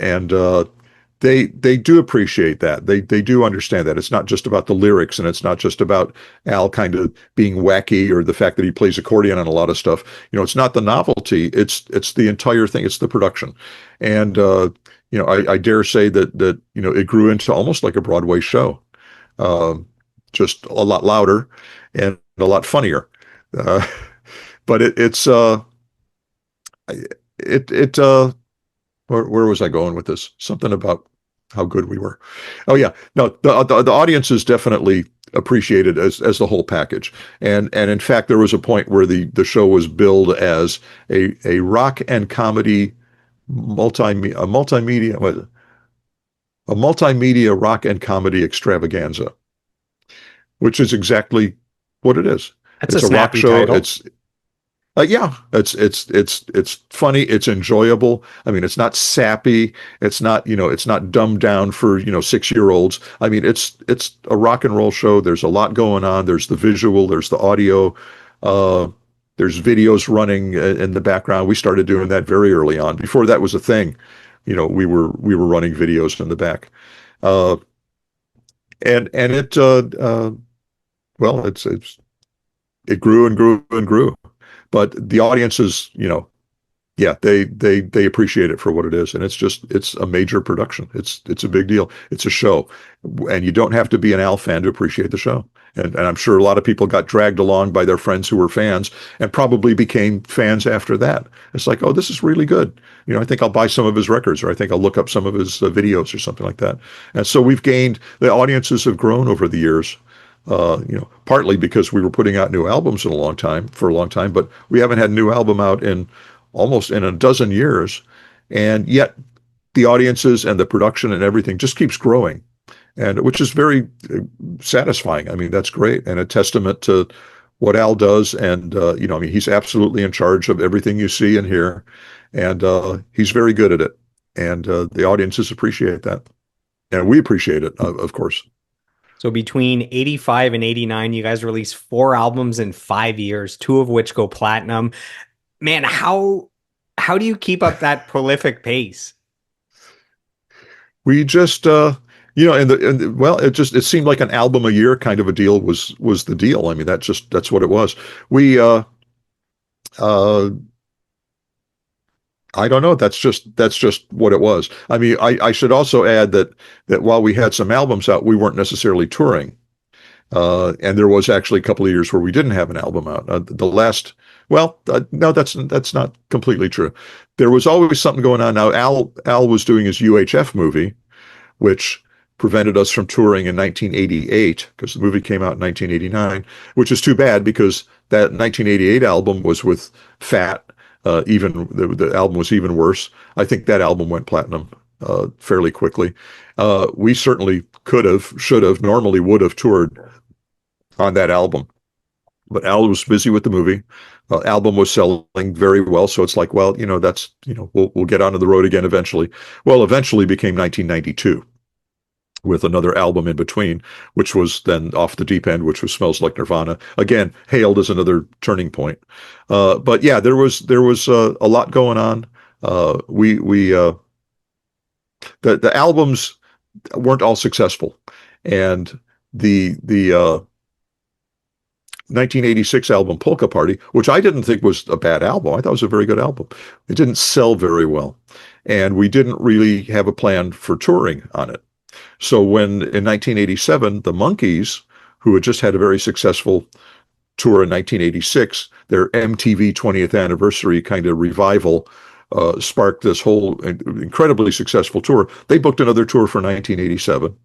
they do appreciate that. They do understand that it's not just about the lyrics, and it's not just about Al kind of being wacky or the fact that he plays accordion on a lot of stuff. It's not the novelty. It's the entire thing. It's the production. And I dare say that it grew into almost like a Broadway show, just a lot louder and a lot funnier. Uh, but where was I going with this? Something about how good we were. Oh yeah, no, the audiences definitely appreciated as the whole package, and in fact, there was a point where the show was billed as a rock and comedy a multimedia rock and comedy extravaganza, which is exactly what it is. That's a It's a rock snappy show. title. Yeah, it's funny. It's enjoyable. I mean, it's not sappy. It's not dumbed down for 6-year-olds. I mean, it's a rock and roll show. There's a lot going on. There's the visual. There's the audio. Uh, there's videos running in the background. We started doing that very early on. Before that was a thing, we were running videos in the back. Uh, and it well, it grew and grew and grew. But the audiences, yeah, they appreciate it for what it is, and it's a major production. It's a big deal. It's a show, and you don't have to be an Al fan to appreciate the show. And I'm sure a lot of people got dragged along by their friends who were fans, and probably became fans after that. It's like, oh, this is really good. I think I'll buy some of his records, or I think I'll look up some of his videos or something like that. And so the audiences have grown over the years. Partly because we were putting out new albums for a long time, but we haven't had a new album out in almost in a dozen years. And yet the audiences and the production and everything just keeps growing, and which is very satisfying. I mean, that's great. And a testament to what Al does. And, I mean, he's absolutely in charge of everything you see and hear. And he's very good at it. And the audiences appreciate that. And we appreciate it, of course. So between 85 and 89, you guys released 4 albums in 5 years, 2 of which go platinum. Man, how do you keep up that prolific pace? We just, well, it seemed like an album a year kind of a deal was the deal. I mean, that's what it was. We, I don't know. That's just what it was. I mean, I should also add that while we had some albums out, we weren't necessarily touring. And there was actually a couple of years where we didn't have an album out. The last, well, no, that's not completely true. There was always something going on. Now, Al was doing his UHF movie, which prevented us from touring in 1988 because the movie came out in 1989, which is too bad because that 1988 album was with Fat. Even the album was even worse. I think that album went platinum fairly quickly. We certainly could have, should have, normally would have toured on that album. But Al was busy with the movie. Album was selling very well, so it's like, well, that's we'll get onto the road again eventually. Well, eventually became 1992 with another album in between, which was then Off the Deep End, which was Smells Like Nirvana. Again, hailed as another turning point. But yeah, there was a lot going on. We the albums weren't all successful, and the 1986 album Polka Party, which I didn't think was a bad album. I thought it was a very good album. It didn't sell very well. And we didn't really have a plan for touring on it. So when in 1987, the Monkees, who had just had a very successful tour in 1986, their MTV 20th anniversary kind of revival sparked this whole incredibly successful tour. They booked another tour for 1987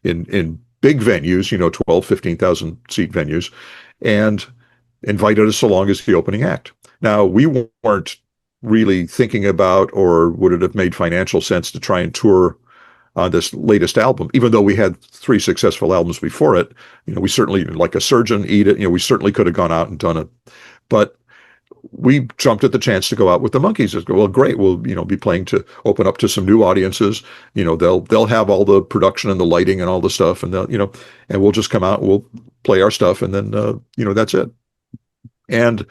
in big venues, 12, 15,000 seat venues, and invited us along as the opening act. Now, we weren't really thinking about, or would it have made financial sense to try and tour on this latest album, even though we had 3 successful albums before it. We certainly, like A Surgeon, Eat It, we certainly could have gone out and done it. But we jumped at the chance to go out with the Monkees. Well, great. We'll, be playing to open up to some new audiences. They'll have all the production and the lighting and all the stuff, and and we'll just come out, and we'll play our stuff, and then, that's it. And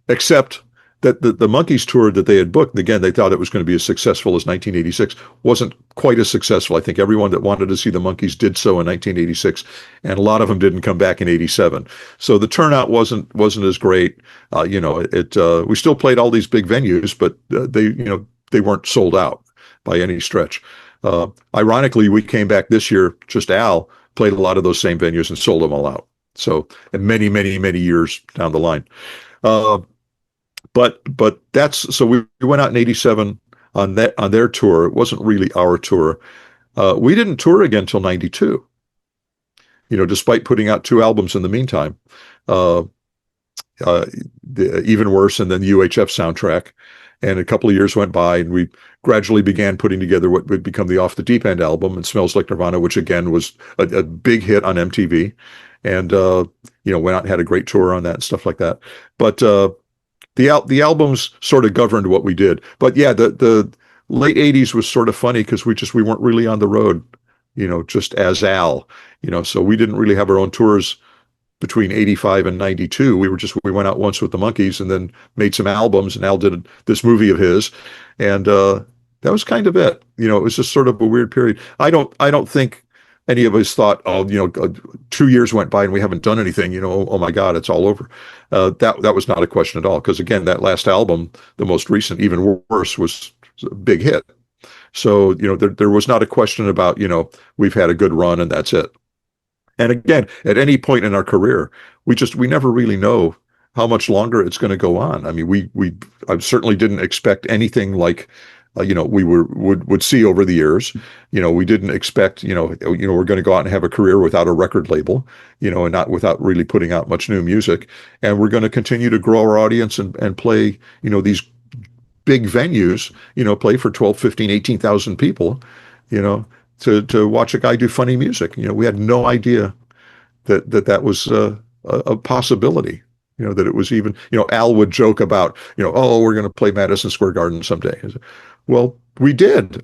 except that the Monkees tour that they had booked, again, they thought it was going to be as successful as 1986, wasn't quite as successful. I think everyone that wanted to see the Monkees did so in 1986, and a lot of them didn't come back in 87. So the turnout wasn't as great. We still played all these big venues, but they weren't sold out by any stretch. Ironically, we came back this year, just Al played a lot of those same venues and sold them all out. So, and many, many, many years down the line. But that's, so we went out in 87 on their tour. It wasn't really our tour. We didn't tour again until 92, despite putting out 2 albums in the meantime. Even Worse, and then the UHF soundtrack. And a couple of years went by, and we gradually began putting together what would become the Off the Deep End album, and Smells Like Nirvana, which again was a big hit on MTV. And, went out and had a great tour on that and stuff like that. But the albums sort of governed what we did. But yeah, the late 80s was sort of funny because we weren't really on the road, just as Al, so we didn't really have our own tours between 85 and 92. We went out once with the Monkees and then made some albums, and Al did this movie of his, and that was kind of it. It was just sort of a weird period. I don't think any of us thought, 2 years went by and we haven't done anything, oh my God, it's all over. That was not a question at all. Because again, that last album, the most recent, Even Worse, was a big hit. So, there was not a question about, we've had a good run and that's it. And again, at any point in our career, we never really know how much longer it's going to go on. I mean, I certainly didn't expect anything like, we would see over the years. We didn't expect, we're going to go out and have a career without a record label, and not without really putting out much new music. And we're going to continue to grow our audience and play, these big venues, play for 12, 15, 18,000 people, to watch a guy do funny music. We had no idea that was a possibility. That it was even, Al would joke about, oh, we're going to play Madison Square Garden someday. Well, we did,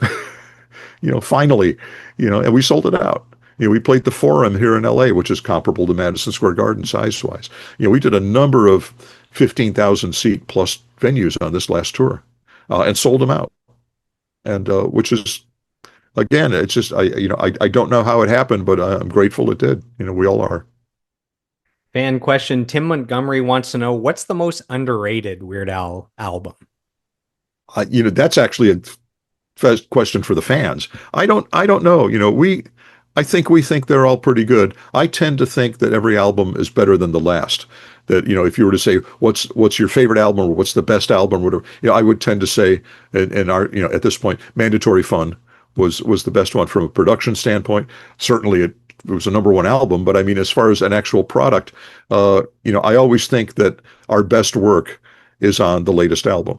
finally, and we sold it out. We played the Forum here in LA, which is comparable to Madison Square Garden size-wise. We did a number of 15,000 seat plus venues on this last tour, and sold them out. And, which is, again, it's just, I don't know how it happened, but I'm grateful it did. We all are. Fan question. Tim Montgomery wants to know, what's the most underrated Weird Al album? That's actually a question for the fans. I don't know. I think we think they're all pretty good. I tend to think that every album is better than the last. That, if you were to say what's your favorite album or what's the best album or whatever, I would tend to say in our, at this point, Mandatory Fun was the best one from a production standpoint. Certainly it was a number one album, but I mean, as far as an actual product, I always think that our best work is on the latest album.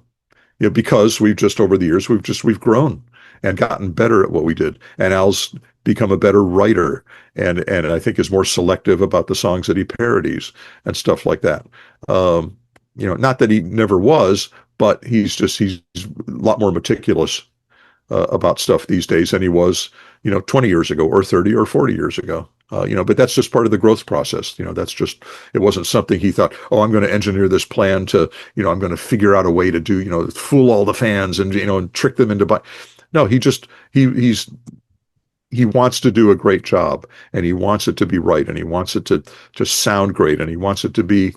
Because we've just over the years we've grown and gotten better at what we did. And Al's become a better writer and I think is more selective about the songs that he parodies and stuff like that. Not that he never was, but he's a lot more meticulous about stuff these days than he was, 20 years ago or 30 or 40 years ago. But that's just part of the growth process. It wasn't something he thought, oh, I'm going to engineer this plan to, I'm going to figure out a way to do, fool all the fans and trick them into No, he wants to do a great job and he wants it to be right and he wants it to just sound great and he wants it to be,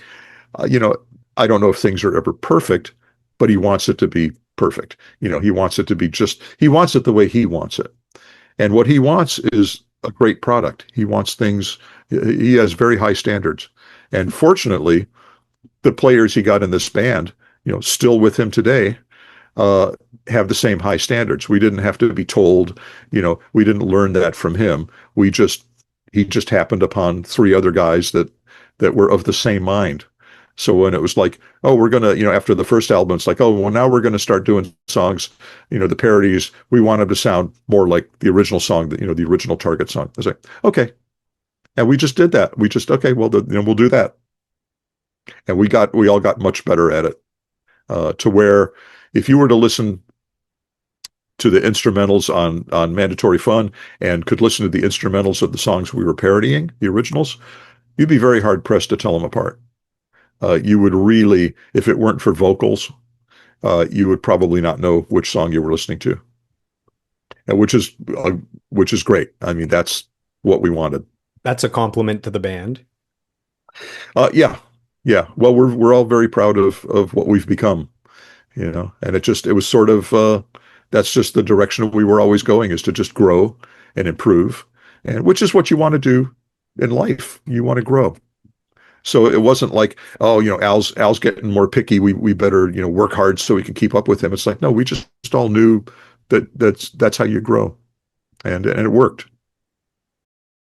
I don't know if things are ever perfect, but he wants it to be perfect. He wants it to be he wants it the way he wants it. And what he wants is a great product. He wants things, he has very high standards. And fortunately, the players he got in this band, still with him today, have the same high standards. We didn't have to be told, we didn't learn that from him. He just happened upon three other guys that were of the same mind. So when it was like, oh, we're going to, after the first album, it's like, oh, well, now we're going to start doing songs, the parodies. We want them to sound more like the original song, the original Target song. I was like, okay. And we just did that. Okay, well, we'll do that. And we all got much better at it, to where if you were to listen to the instrumentals on Mandatory Fun and could listen to the instrumentals of the songs we were parodying, the originals, you'd be very hard pressed to tell them apart. You would really, if it weren't for vocals, you would probably not know which song you were listening to, and which is great. I mean, that's what we wanted. That's a compliment to the band. Yeah. Well, we're all very proud of what we've become, and it was sort of that's just the direction we were always going, is to just grow and improve, and which is what you want to do in life. You want to grow. So it wasn't like, oh, Al's getting more picky. We better, work hard so we can keep up with him. It's like, no, we just all knew that's how you grow. And it worked.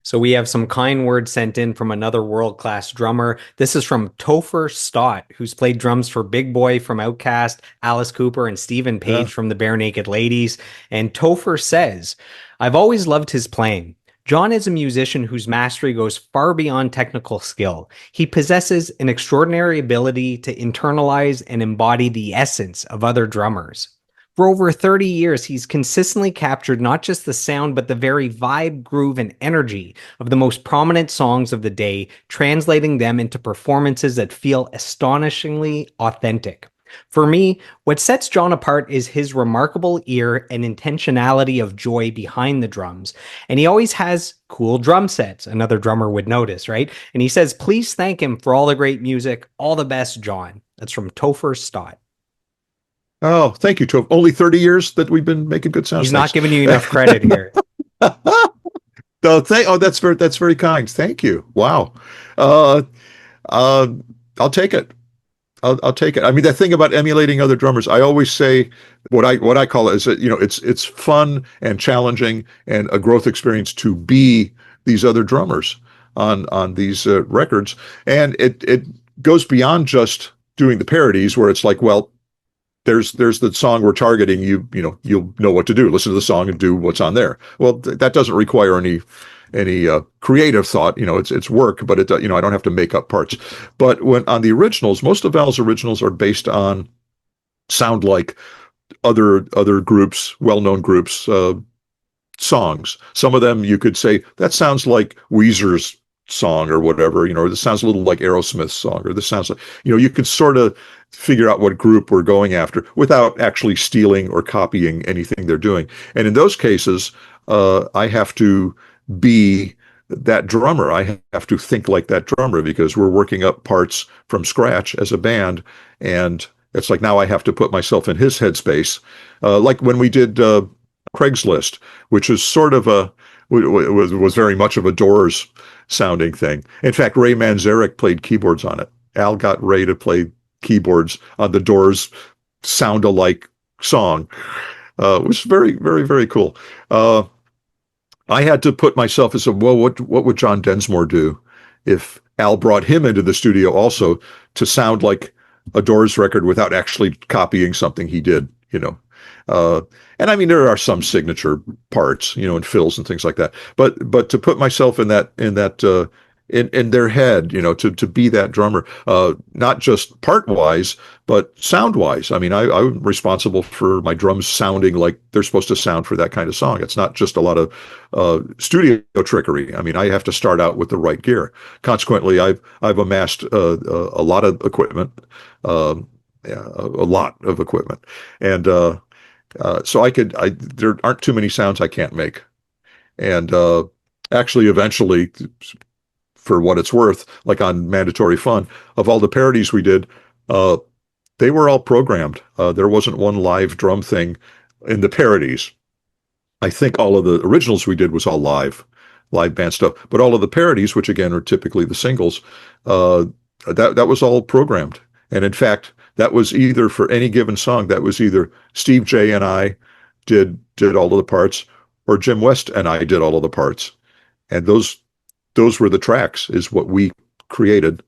So we have some kind words sent in from another world-class drummer. This is from Topher Stott, who's played drums for Big Boy from Outkast, Alice Cooper, and Stephen Page from the Bare Naked Ladies. And Topher says, I've always loved his playing. John is a musician whose mastery goes far beyond technical skill. He possesses an extraordinary ability to internalize and embody the essence of other drummers. For over 30 years, he's consistently captured not just the sound, but the very vibe, groove, and energy of the most prominent songs of the day, translating them into performances that feel astonishingly authentic. For me, what sets John apart is his remarkable ear and intentionality of joy behind the drums. And he always has cool drum sets, another drummer would notice, right? And he says, please thank him for all the great music. All the best, John. That's from Topher Stott. Oh, thank you, Topher. Only 30 years that we've been making good sounds. He's not giving you enough credit here. That's very kind. Thank you. Wow. I'll take it. I'll take it. I mean, the thing about emulating other drummers, I always say what I call it is that, it's fun and challenging and a growth experience to be these other drummers on these records. And it goes beyond just doing the parodies where it's like, well, there's the song we're targeting. You'll know what to do. Listen to the song and do what's on there. Well, that doesn't require any creative thought. It's work, but I don't have to make up parts. But when on the originals, most of Al's originals are based on sound like other groups, well-known groups, songs. Some of them you could say that sounds like Weezer's song or whatever, or this sounds a little like Aerosmith's song, or this sounds like, you could sort of figure out what group we're going after without actually stealing or copying anything they're doing. And in those cases, I have to be that drummer. I have to think like that drummer because we're working up parts from scratch as a band. And It's like now I have to put myself in his headspace. Like when we did Craigslist, which is sort of was very much of a Doors sounding thing. In fact, Ray Manzarek played keyboards on it. Al got Ray to play keyboards on the Doors sound-alike song. It was very, very, very cool. I had to put myself as well, what would John Densmore do if Al brought him into the studio also to sound like a Doors record without actually copying something he did, you know? Uh, and I mean, there are some signature parts, you know, and fills and things like that. But to put myself in their head, you know, to be that drummer, not just part wise, but sound wise. I mean, I'm responsible for my drums sounding like they're supposed to sound for that kind of song. It's not just a lot of studio trickery. I mean, I have to start out with the right gear. Consequently, I've amassed a lot of equipment, yeah, a lot of equipment, and so there aren't too many sounds I can't make. And actually, eventually, for what it's worth, like on Mandatory Fun, of all the parodies we did, uh, they were all programmed. There wasn't one live drum thing in the parodies. I think all of the originals we did was all live band stuff. But all of the parodies, which again are typically the singles, uh, that was all programmed. And in fact, that was either for any given song, that was either Steve J and I did all of the parts, or Jim West and I did all of the parts. And those were the tracks, is what we created,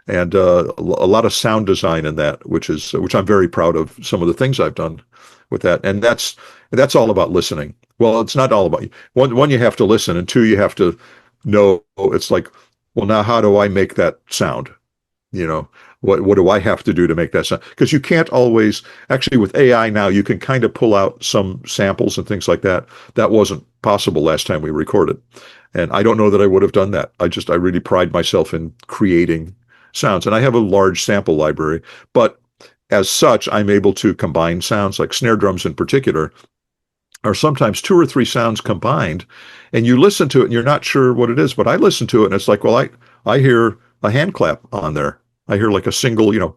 and a lot of sound design in that, which I'm very proud of. Some of the things I've done with that, and that's all about listening. Well, it's not all about one. You have to listen, and two, you have to know. It's like, well, now how do I make that sound? You know, what do I have to do to make that sound? Because you can't always, actually with AI now, you can kind of pull out some samples and things like that. That wasn't possible last time we recorded. And I don't know that I would have done that. I really pride myself in creating sounds. And I have a large sample library, but as such, I'm able to combine sounds, like snare drums in particular, are sometimes two or three sounds combined, and you listen to it and you're not sure what it is, but I listen to it and it's like, well, I hear a hand clap on there. I hear like a single, you know,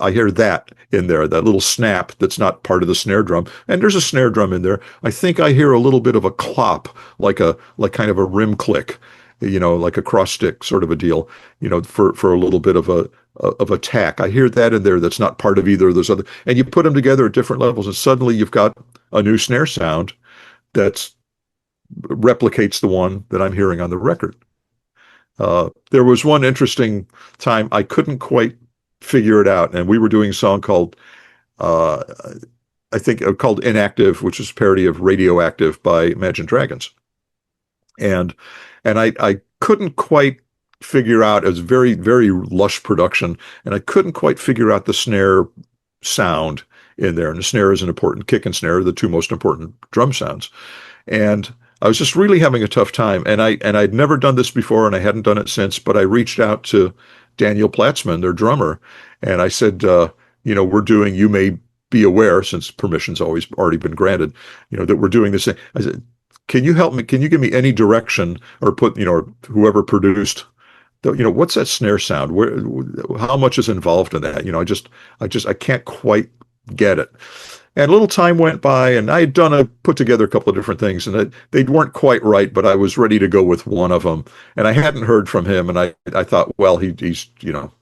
I hear that in there, that little snap that's not part of the snare drum. And there's a snare drum in there. I think I hear a little bit of a clop, like kind of a rim click, you know, like a cross stick sort of a deal, you know, for a little bit of a tack. I hear that in there that's not part of either of those other. And you put them together at different levels, and suddenly you've got a new snare sound that's replicates the one that I'm hearing on the record. There was one interesting time I couldn't quite figure it out, and we were doing a song called uh, I think called Inactive, which is a parody of Radioactive by Imagine Dragons, and I couldn't quite figure out. It was very, very lush production, and I couldn't quite figure out the snare sound in there. And the snare is an important kick and snare, the two most important drum sounds. And I was just really having a tough time. And I'd never done this before, and I hadn't done it since. But I reached out to Daniel Platzman, their drummer, and I said, you know, we're doing. You may be aware, since permission's always already been granted, you know, that we're doing this thing. I said, can you help me? Can you give me any direction, or put, you know, whoever produced, you know, what's that snare sound? Where, how much is involved in that? You know, I can't quite get it. And a little time went by, and I had put together a couple of different things, and they weren't quite right, but I was ready to go with one of them. And I hadn't heard from him, and I thought, well, he's, you know,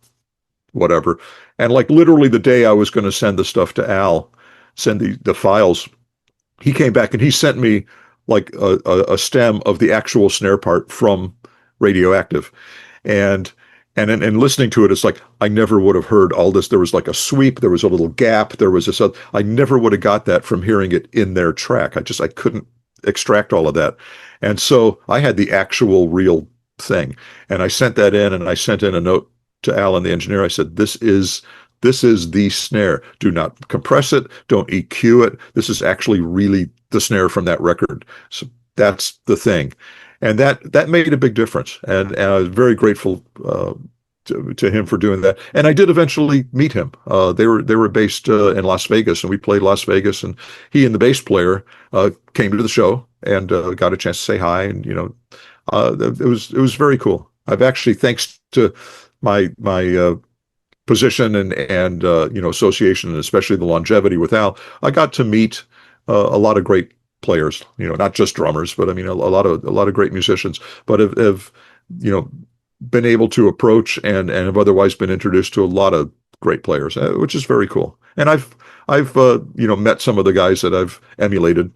whatever. And like literally the day I was going to send the stuff to Al, send the files, he came back and he sent me like a stem of the actual snare part from Radioactive. And and listening to it, it's like I never would have heard all this. There was like a sweep, there was a little gap, there was this. I never would have got that from hearing it in their track. I couldn't extract all of that, and so I had the actual real thing, and I sent that in, and I sent in a note to Alan, the engineer. I said, "This is the snare. Do not compress it. Don't EQ it. This is actually really the snare from that record. So that's the thing." And that made a big difference, and I was very grateful to him for doing that. And I did eventually meet him. They were based in Las Vegas, and we played Las Vegas. And he and the bass player came to the show and got a chance to say hi. And you know, it was very cool. I've actually, thanks to my position and association, and especially the longevity with Al, I got to meet a lot of great players. Not just drummers, but I mean a lot of great musicians. But have been able to approach and have otherwise been introduced to a lot of great players, which is very cool. And I've met some of the guys that I've emulated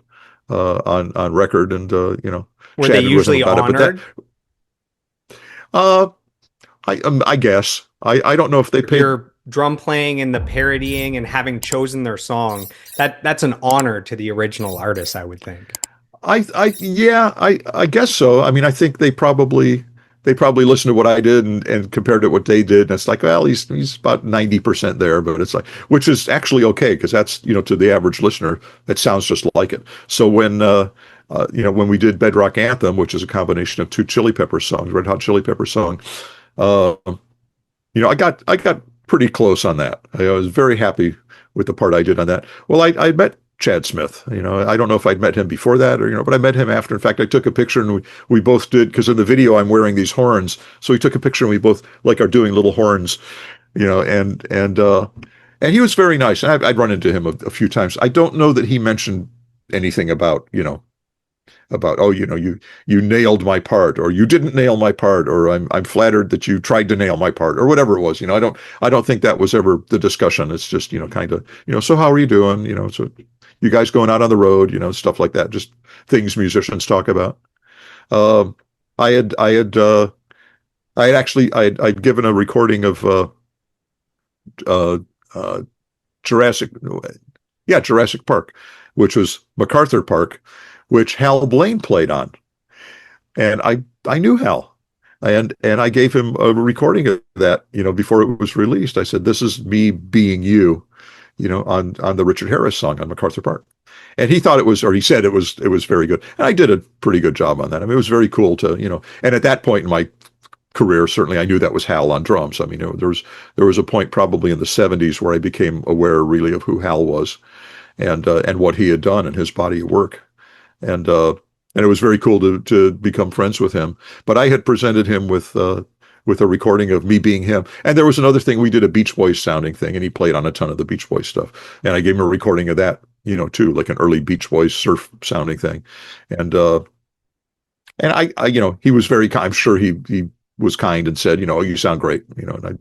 on record, and Were they chatted with them usually about it. But that honored? uh, I guess I don't know if they paid. Your drum playing and the parodying and having chosen their song, that's an honor to the original artist, I would think. Yeah, I guess so. I mean, I think they probably listened to what I did and compared to what they did, and it's like, well, he's about 90% there, but it's like, which is actually okay, because that's, to the average listener, that sounds just like it. So when we did Bedrock Anthem, which is a combination of two Chili Peppers songs, Red Hot Chili Peppers song, uh, I got pretty close on that. I was very happy with the part I did on that. Well, I met Chad Smith. I don't know if I'd met him before that, but I met him after. In fact, I took a picture, and we both did, because in the video I'm wearing these horns. So we took a picture, and we both like are doing little horns, and he was very nice. And I'd run into him a few times. I don't know that he mentioned anything about, oh, you nailed my part, or you didn't nail my part, or I'm flattered that you tried to nail my part, or whatever it was. I don't think that was ever the discussion. It's just, kind of, so how are you doing? So you guys going out on the road, stuff like that, just things musicians talk about. um I had I had I had actually I'd given a recording of uh uh Jurassic yeah, Jurassic Park, which was MacArthur Park, which Hal Blaine played on. And I knew Hal, and I gave him a recording of that, before it was released. I said, "This is me being you," on the Richard Harris song on MacArthur Park. And he thought it was, or he said it was very good. And I did a pretty good job on that. I mean, it was very cool and at that point in my career, certainly I knew that was Hal on drums. I mean, there was a point probably in the 70s where I became aware really of who Hal was, and what he had done and his body of work. And it was very cool to become friends with him. But I had presented him with a recording of me being him. And there was another thing, we did a Beach Boys sounding thing, and he played on a ton of the Beach Boys stuff. And I gave him a recording of that, too, like an early Beach Boys surf sounding thing. And he was very kind. I'm sure he was kind and said, "Oh, you sound great," and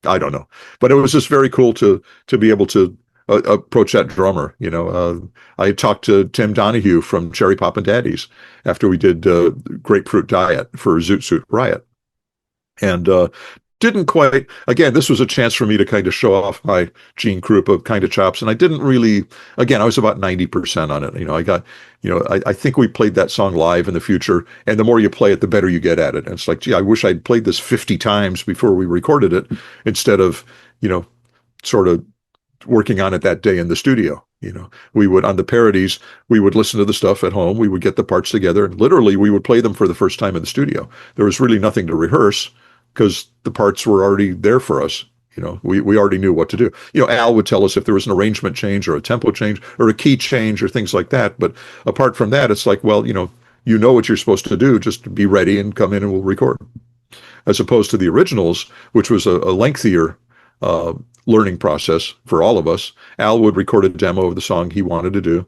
I don't know, but it was just very cool to be able to approach that drummer. I talked to Tim Donahue from Cherry Pop and Daddies after we did Grapefruit Diet for Zoot Suit Riot, and didn't quite. Again, this was a chance for me to kind of show off my Gene Krupa kind of chops, and I didn't really. Again, I was about 90% on it. I got. I think we played that song live in the future, and the more you play it, the better you get at it. And it's like, gee, I wish I'd played this 50 times before we recorded it, instead of, sort of working on it that day in the studio. We would, on the parodies, we would listen to the stuff at home. We would get the parts together, and literally we would play them for the first time in the studio. There was really nothing to rehearse, because the parts were already there for us. We already knew what to do. Al would tell us if there was an arrangement change or a tempo change or a key change or things like that. But apart from that, it's like, well, what you're supposed to do. Just be ready and come in and we'll record. As opposed to the originals, which was a lengthier uh, learning process for all of us. Al would record a demo of the song he wanted to do.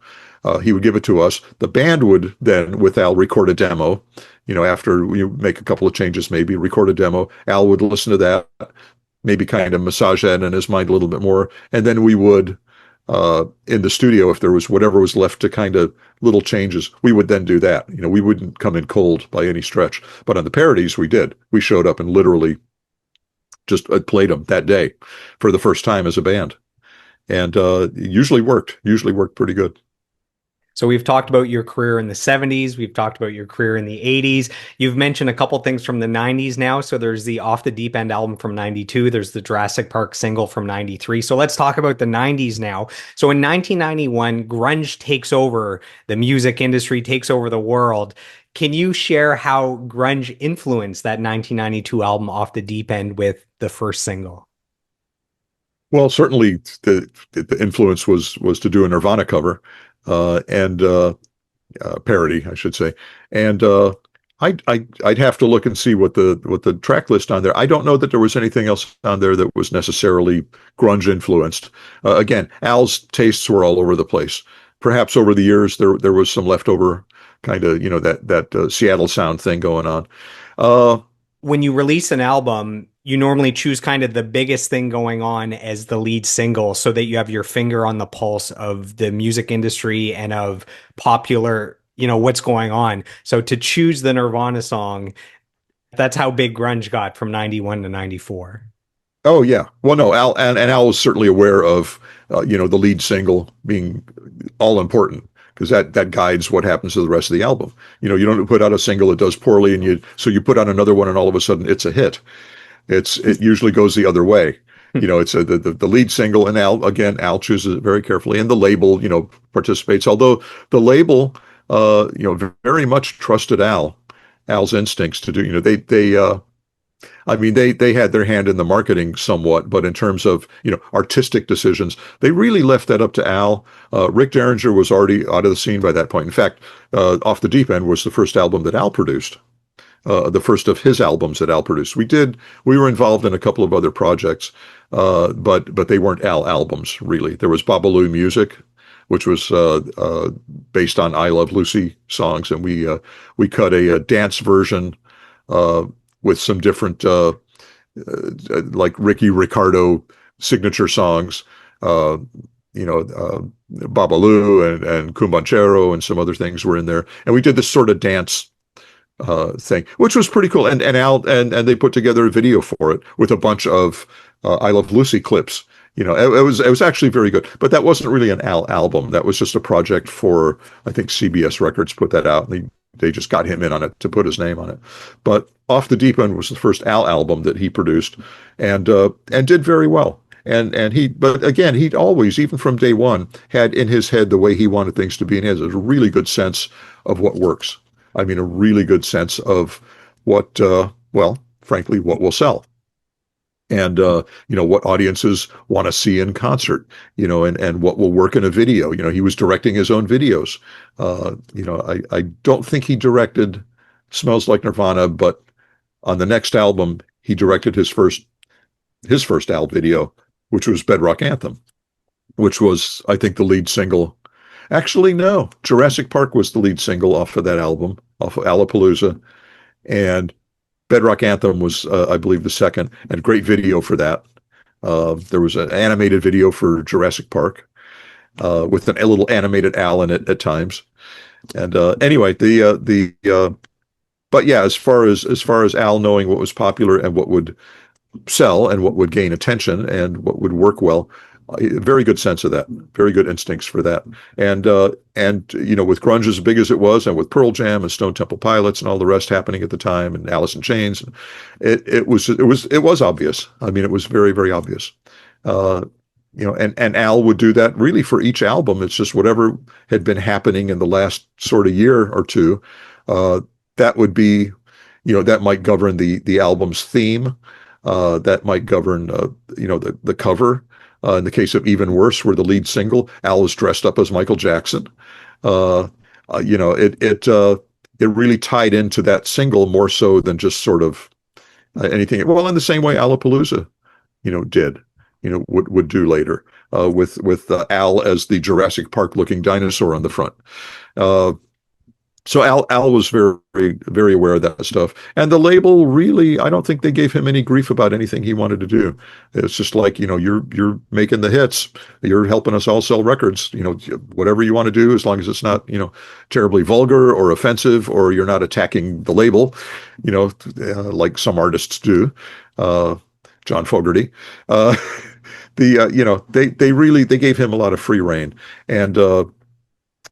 He would give it to us. The band would then, with Al, record a demo. After we make a couple of changes, maybe record a demo. Al would listen to that, maybe kind of massage that in his mind a little bit more. And then we would, in the studio, if there was whatever was left to kind of little changes, we would then do that. We wouldn't come in cold by any stretch. But on the parodies, we did. We showed up and literally just played them that day for the first time as a band. And usually worked pretty good. So we've talked about your career in the 70s. We've talked about your career in the 80s. You've mentioned a couple things from the 90s now. So there's the Off the Deep End album from 92. There's the Jurassic Park single from 93. So let's talk about the 90s now. So in 1991, grunge takes over the music industry, takes over the world. Can you share how grunge influenced that 1992 album Off the Deep End with the first single? Well, certainly the influence was to do a Nirvana cover, and parody, I should say. And I'd have to look and see what the track list on there. I don't know that there was anything else on there that was necessarily grunge influenced. Again, Al's tastes were all over the place. Perhaps over the years there was some leftover kind of that Seattle sound thing going on. Uh, When you release an album, you normally choose kind of the biggest thing going on as the lead single so that you have your finger on the pulse of the music industry and of popular, what's going on. So to choose the Nirvana song, that's how big grunge got from 91 to 94. oh yeah, well no, Al and Al was certainly aware of the lead single being all important because that guides what happens to the rest of the album. You don't put out a single that does poorly and you put out another one and all of a sudden it's a hit. It usually goes the other way. It's the lead single, and Al chooses it very carefully, and the label participates. Although the label very much trusted Al's instincts to do. I mean they had their hand in the marketing somewhat, but in terms of artistic decisions, they really left that up to Al. Rick Derringer was already out of the scene by that point. In fact, Off the Deep End was the first album that Al produced. The first of his albums that Al produced. We were involved in a couple of other projects, but they weren't Al albums really. There was Babalu Music, which was based on I Love Lucy songs, and we cut a dance version with some different like Ricky Ricardo signature songs. Babalu and Cumbanchero and some other things were in there, and we did this sort of dance thing, which was pretty cool. And Al and they put together a video for it with a bunch of I Love Lucy clips. It was actually very good. But that wasn't really an Al album. That was just a project for, I think, CBS Records put that out. And they just got him in on it to put his name on it. But Off the Deep End was the first Al album that he produced, and did very well. But again, he'd always, even from day one, had in his head the way he wanted things to be, and he has a really good sense of what works. I mean, a really good sense of what, frankly, what will sell, and what audiences want to see in concert, and what will work in a video. He was directing his own videos. I don't think he directed "Smells Like Nirvana," but on the next album, he directed his first Al video, which was Bedrock Anthem, which was, I think, the lead single. Actually, no. Jurassic Park was the lead single off of that album, off of Alapalooza. And Bedrock Anthem was, I believe, the second, and great video for that. There was an animated video for Jurassic Park with a little animated Al in it at times. And anyway, but yeah, as far as Al knowing what was popular and what would sell and what would gain attention and what would work well, very good sense of that, very good instincts for that. And with grunge as big as it was, and with Pearl Jam and Stone Temple Pilots and all the rest happening at the time, and Alice in Chains, it was obvious. I mean, it was very, very obvious. And Al would do that really for each album. It's just whatever had been happening in the last sort of year or two, that would be, that might govern the album's theme. That might govern, the cover. In the case of Even Worse, where the lead single, Al is dressed up as Michael Jackson. It really tied into that single more so than just sort of anything. Well, in the same way Alapalooza, did, would do later, with Al as the Jurassic Park looking dinosaur on the front. So Al was very, very aware of that stuff. And the label really, I don't think they gave him any grief about anything he wanted to do. It's just like, you're making the hits. You're helping us all sell records. Whatever you want to do, as long as it's not, terribly vulgar or offensive, or you're not attacking the label, like some artists do. John Fogerty. They gave him a lot of free rein. And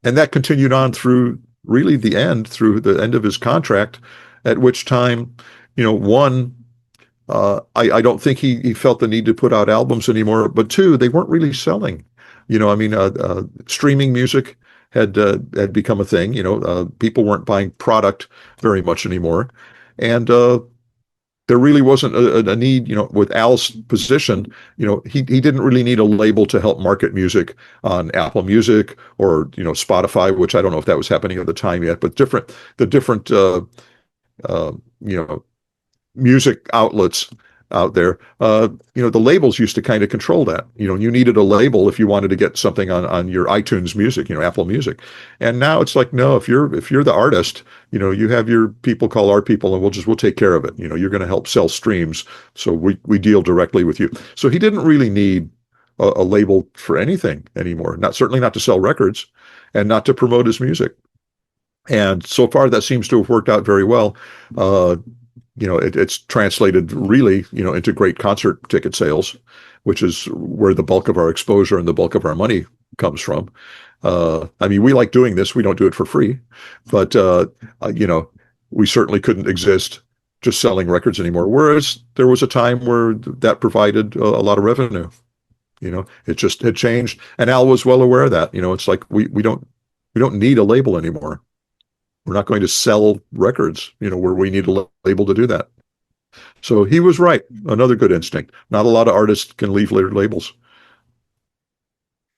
that continued on through really through the end of his contract, at which time, I don't think he felt the need to put out albums anymore, but two, they weren't really selling. Streaming music had become a thing. People weren't buying product very much anymore. And there really wasn't a need, with Al's position, he didn't really need a label to help market music on Apple Music or, Spotify, which I don't know if that was happening at the time yet, but the different you know, music outlets out there, the labels used to kind of control that. You needed a label if you wanted to get something on your iTunes Music, Apple Music. And now it's like, no, if you're the artist, you have your people call our people, and we'll take care of it. You're going to help sell streams, so we deal directly with you. So he didn't really need a label for anything anymore. Certainly not to sell records, and not to promote his music. And so far, that seems to have worked out very well. It's translated really, into great concert ticket sales, which is where the bulk of our exposure and the bulk of our money comes from. I mean, we like doing this. We don't do it for free, but, we certainly couldn't exist just selling records anymore. Whereas there was a time where that provided a lot of revenue. It just had changed. And Al was well aware of that. It's like, we don't need a label anymore. We're not going to sell records, where we need a label to do that. So he was right. Another good instinct. Not a lot of artists can leave later labels.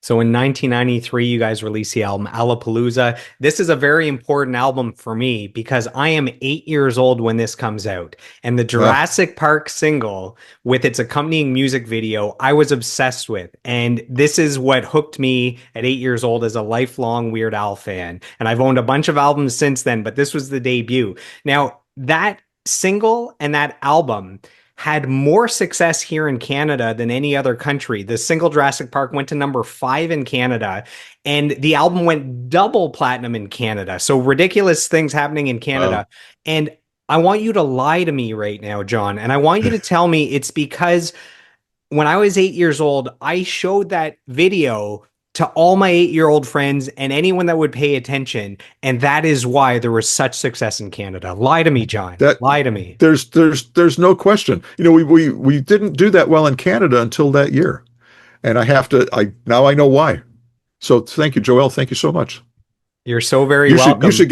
So in 1993, you guys released the album Alapalooza. This is a very important album for me because I am 8 years old when this comes out. And the Jurassic Park single with its accompanying music video, I was obsessed with. And this is what hooked me at 8 years old as a lifelong Weird Al fan. And I've owned a bunch of albums since then, but this was the debut. Now, that single and that album had more success here in Canada than any other country. The single Jurassic Park went to number 5 in Canada, and the album went double platinum in Canada. So ridiculous things happening in Canada. And I want you to lie to me right now, John. And I want you to tell me it's because when I was 8 years old, I showed that video to all my 8-year-old friends and anyone that would pay attention. And that is why there was such success in Canada. Lie to me, John. Lie to me. There's no question. We didn't do that well in Canada until that year. And now I know why. So thank you, Joel. Thank you so much. You're so very welcome. You should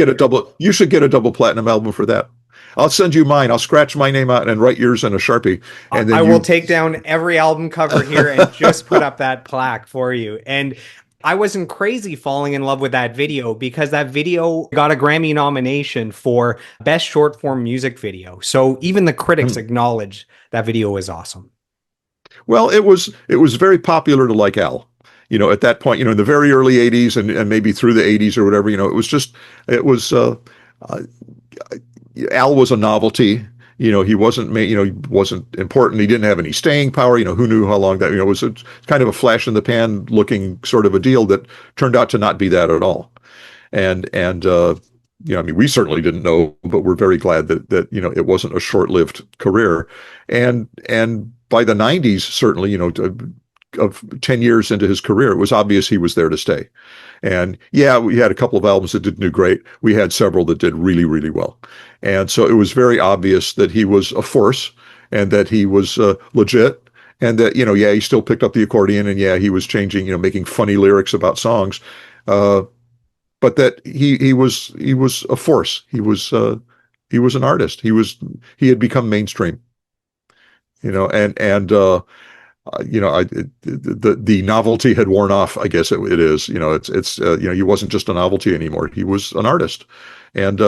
get a double platinum album for that. I'll send you mine. I'll scratch my name out and write yours in a Sharpie. And then I will take down every album cover here and just put up that plaque for you. And I wasn't crazy falling in love with that video because that video got a Grammy nomination for Best Short Form Music Video. So even the critics acknowledged that video was awesome. Well, it was very popular to like Al. At that point, in the very early 80s and maybe through the 80s or whatever, Al was a novelty. He wasn't important. He didn't have any staying power. Who knew how long that, it was kind of a flash in the pan looking sort of a deal that turned out to not be that at all. And I mean, we certainly didn't know, but we're very glad that it wasn't a short-lived career. And by the 90s, certainly, of 10 years into his career, it was obvious he was there to stay. And yeah, we had a couple of albums that didn't do great. We had several that did really, really well. And so it was very obvious that he was a force and that he was legit, and that, he still picked up the accordion, and he was changing, making funny lyrics about songs. But that he was a force. He was an artist. He had become mainstream, the novelty had worn off. I guess it is. He wasn't just a novelty anymore. He was an artist, and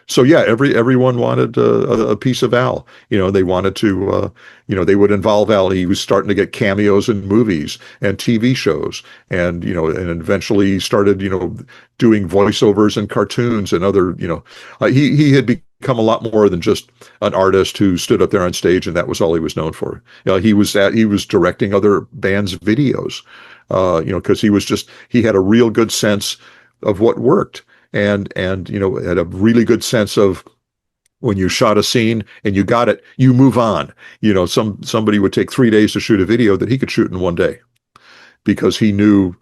so everyone wanted a piece of Al. They wanted to. They would involve Al. He was starting to get cameos in movies and TV shows, and and eventually he started doing voiceovers and cartoons and other. He had become a lot more than just an artist who stood up there on stage and that was all he was known for. He was directing other bands' videos, because he had a real good sense of what worked, and had a really good sense of when you shot a scene and you got it, you move on. Somebody would take 3 days to shoot a video that he could shoot in one day because he knew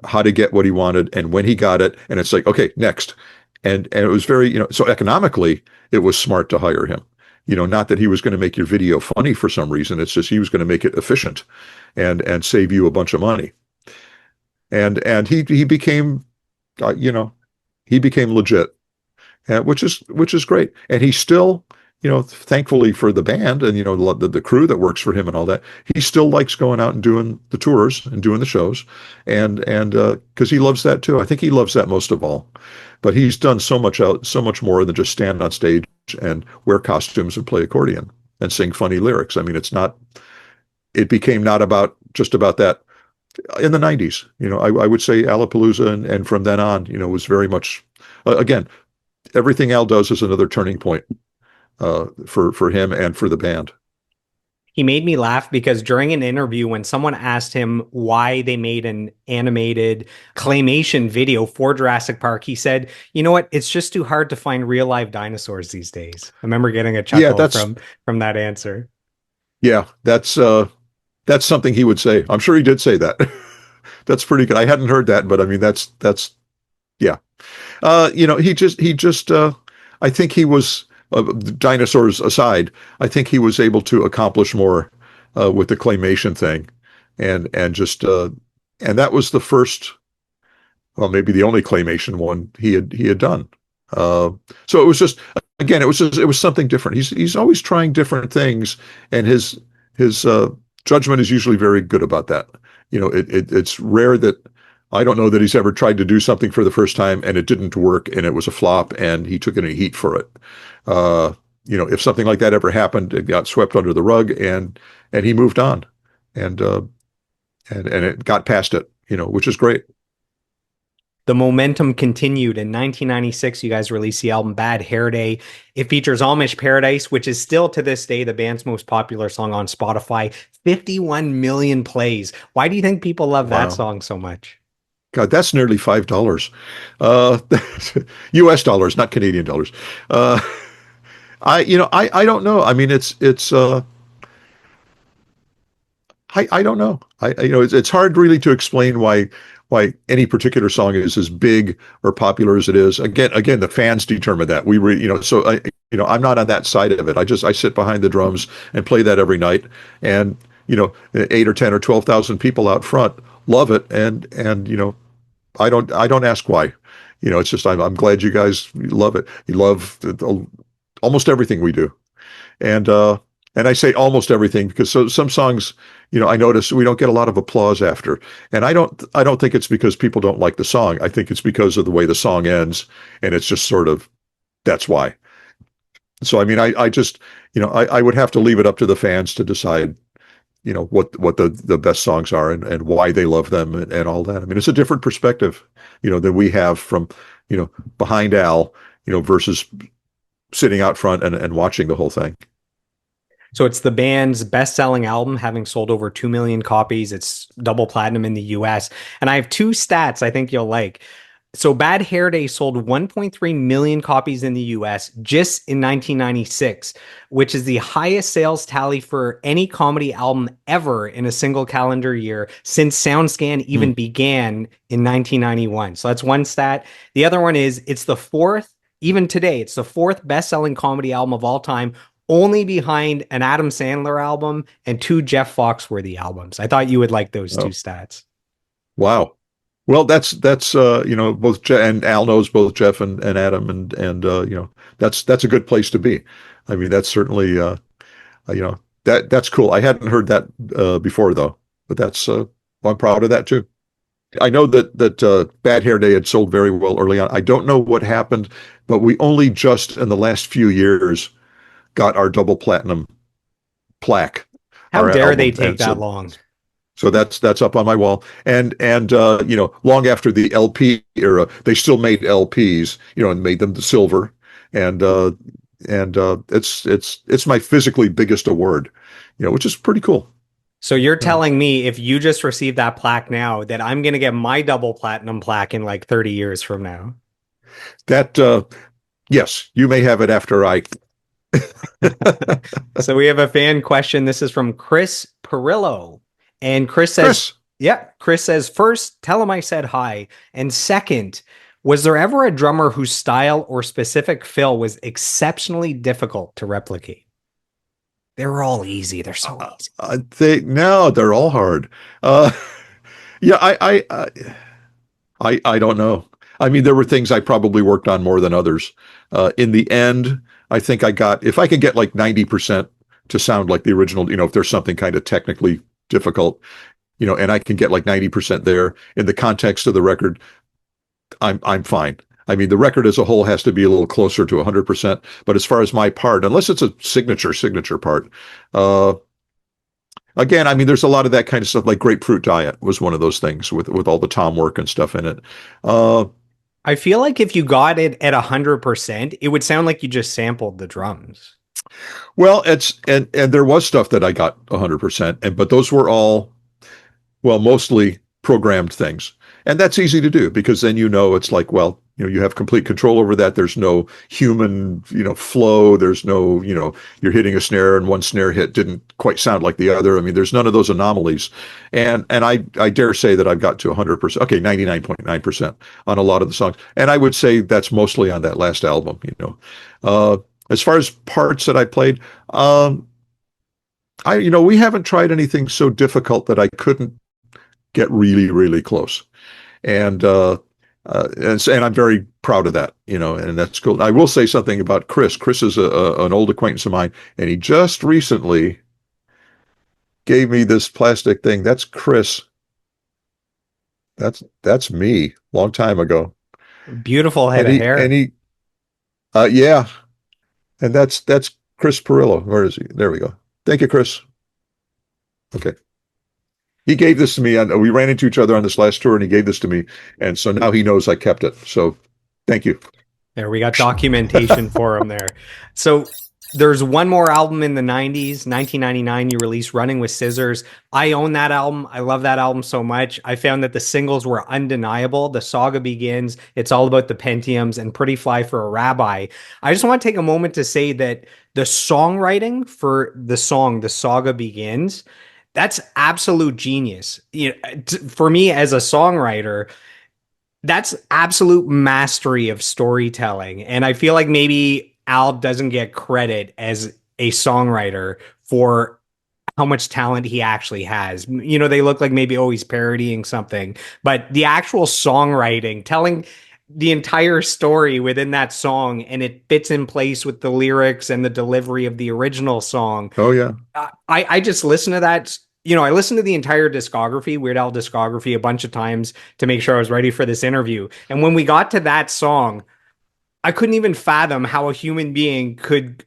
how to get what he wanted and when he got it, and it's like, okay, next. And it was very, so economically, it was smart to hire him. Not that he was going to make your video funny for some reason. It's just he was going to make it efficient and save you a bunch of money. And he became, he became legit, which is great. And he still thankfully for the band and the crew that works for him and all that, he still likes going out and doing the tours and doing the shows, and because he loves that too. I think he loves that most of all. But he's done so much more than just stand on stage and wear costumes and play accordion and sing funny lyrics. I mean, it became not about just about that in the 90s. I would say Alapalooza and from then on, was very much, again, everything Al does is another turning point for him and for the band. He made me laugh because during an interview, when someone asked him why they made an animated claymation video for Jurassic Park, he said, "You know what? It's just too hard to find real live dinosaurs these days." I remember getting a Yeah, chuckle from that answer. yeah, that's something he would say. I'm sure he did say that. That's pretty good. I hadn't heard that, but I mean, that's yeah. He just I think he was, dinosaurs aside, I think he was able to accomplish more with the claymation thing, and just and that was the first, well, maybe the only claymation one he had done. Uh, so it was just, again, it was something different. He's always trying different things, and his judgment is usually very good about that. It's rare that, I don't know that he's ever tried to do something for the first time and it didn't work and it was a flop and he took any heat for it. Uh, if something like that ever happened, it got swept under the rug, and he moved on, and and it got past it, which is great. The momentum continued. In 1996, you guys released the album Bad Hair Day. It features Amish Paradise, which is still to this day the band's most popular song on Spotify. 51 million plays. Why do you think people love that Wow. song so much? God, that's nearly $5. Uh, US dollars, not Canadian dollars. Uh, I don't know. I mean, I don't know. It's hard really to explain why any particular song is as big or popular as it is. Again, the fans determine that. So I'm not on that side of it. I sit behind the drums and play that every night, and 8 or 10 or 12,000 people out front love it, and I don't ask why. It's just I'm glad you guys love it. You love almost everything we do, and and I say almost everything because some songs, I notice we don't get a lot of applause after, and I don't think it's because people don't like the song. I think it's because of the way the song ends, and it's just sort of, that's why. So I mean, I just, I would have to leave it up to the fans to decide, what the best songs are, and why they love them, and all that. I mean, it's a different perspective, than we have from, behind Al, versus sitting out front and watching the whole thing. So it's the band's best-selling album, having sold over 2 million copies. It's double platinum in the US. And I have two stats I think you'll like. So Bad Hair Day sold 1.3 million copies in the US just in 1996, which is the highest sales tally for any comedy album ever in a single calendar year since SoundScan Hmm. even began in 1991. So that's one stat. The other one is it's the fourth, even today, it's the fourth best-selling comedy album of all time, only behind an Adam Sandler album and two Jeff Foxworthy albums. I thought you would like those two Oh, stats. wow. Well, that's both and Al knows both Jeff and Adam, and that's a good place to be. I mean, that's certainly that's cool. I hadn't heard that before though, but well, I'm proud of that too. I know that Bad Hair Day had sold very well early on. I don't know what happened, but we only just in the last few years got our double platinum plaque, How our dare they album, take and that long? so that's up on my wall. And long after the LP era, they still made LPs, and made them the silver. And it's my physically biggest award, which is pretty cool. So you're Uh, telling me if you just received that plaque now that I'm going to get my double platinum plaque in like 30 years from now. that Yes, you may have it after I. So we have a fan question. This is from Chris Perillo. And Chris says, Chris. yeah, Chris says, first, tell him I said hi. And second, was there ever a drummer whose style or specific fill was exceptionally difficult to replicate? They were all easy. They're so easy. They No, they're all hard. Uh, yeah, I don't know. I mean, there were things I probably worked on more than others. In the end, I think I got, if I can get like 90% to sound like the original, if there's something kind of technically difficult, and I can get like 90% there in the context of the record, I'm fine. I mean, the record as a whole has to be a little closer to 100%, but as far as my part, unless it's a signature part, uh, again, I mean, there's a lot of that kind of stuff. Like Grapefruit Diet was one of those things with all the tom work and stuff in it. Uh, I feel like if you got it at 100%, it would sound like you just sampled the drums. well, and there was stuff that I got 100%, but those were all, well, mostly programmed things. And that's easy to do because then it's like, well, you have complete control over that. There's no human, flow. There's no, you're hitting a snare and one snare hit didn't quite sound like the other. I mean, there's none of those anomalies. And I dare say that I've got to 100%, okay, 99.9% on a lot of the songs. And I would say that's mostly on that last album. As far as parts that I played, we haven't tried anything so difficult that I couldn't get really, really close. And and I'm very proud of that, and that's cool. I will say something about Chris. Chris is an old acquaintance of mine, and he just recently gave me this plastic thing. That's Chris. That's me, long time ago. Beautiful head And of and hair. yeah, and that's Chris Perillo. Where is he? There we go. Thank you, Chris. Okay. He gave this to me, and we ran into each other on this last tour, and he gave this to me, and so now he knows I kept it. So, thank you. There, we got documentation for him there. So there's one more album in the 90s, 1999, you released Running with Scissors. I own that album. I love that album so much. I found that the singles were undeniable. The Saga Begins, It's All About the Pentiums, and Pretty Fly for a Rabbi. I just want to take a moment to say that the songwriting for the song The Saga Begins, that's absolute genius. For me as a songwriter, that's absolute mastery of storytelling. And I feel like maybe Al doesn't get credit as a songwriter for how much talent he actually has. They look like maybe, oh, he's parodying something, but the actual songwriting, telling the entire story within that song, and it fits in place with the lyrics and the delivery of the original song. Oh yeah. I just listen to that. I listened to the entire discography, Weird Al discography, a bunch of times to make sure I was ready for this interview. And when we got to that song, I couldn't even fathom how a human being could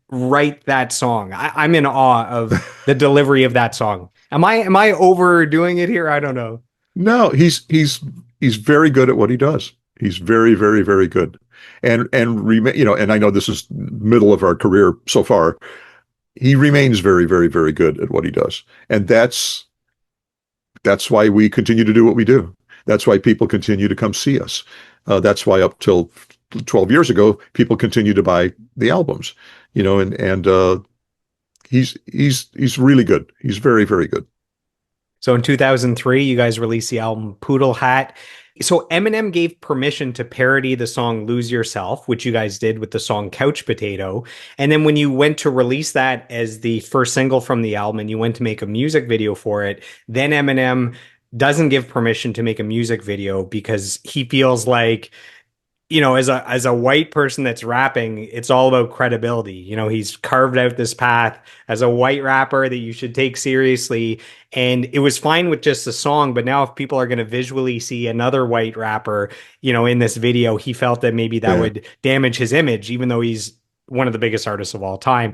write that song. I'm in awe of the delivery of that song. Am I overdoing it here? I don't know. No, he's very good at what he does. He's very, very, very good. And I know this is middle of our career so far. He remains very, very, very good at what he does. And that's why we continue to do what we do. That's why people continue to come see us. That's why up till 12 years ago, people continue to buy the albums, and he's really good. He's very, very good. So in 2003, you guys released the album Poodle Hat. So Eminem gave permission to parody the song Lose Yourself, which you guys did with the song Couch Potato. And then when you went to release that as the first single from the album and you went to make a music video for it, then Eminem doesn't give permission to make a music video because he feels like, as a white person that's rapping, it's all about credibility. He's carved out this path as a white rapper that you should take seriously. And it was fine with just the song, but now if people are going to visually see another white rapper, in this video, he felt that maybe that would damage his image, even though he's one of the biggest artists of all time.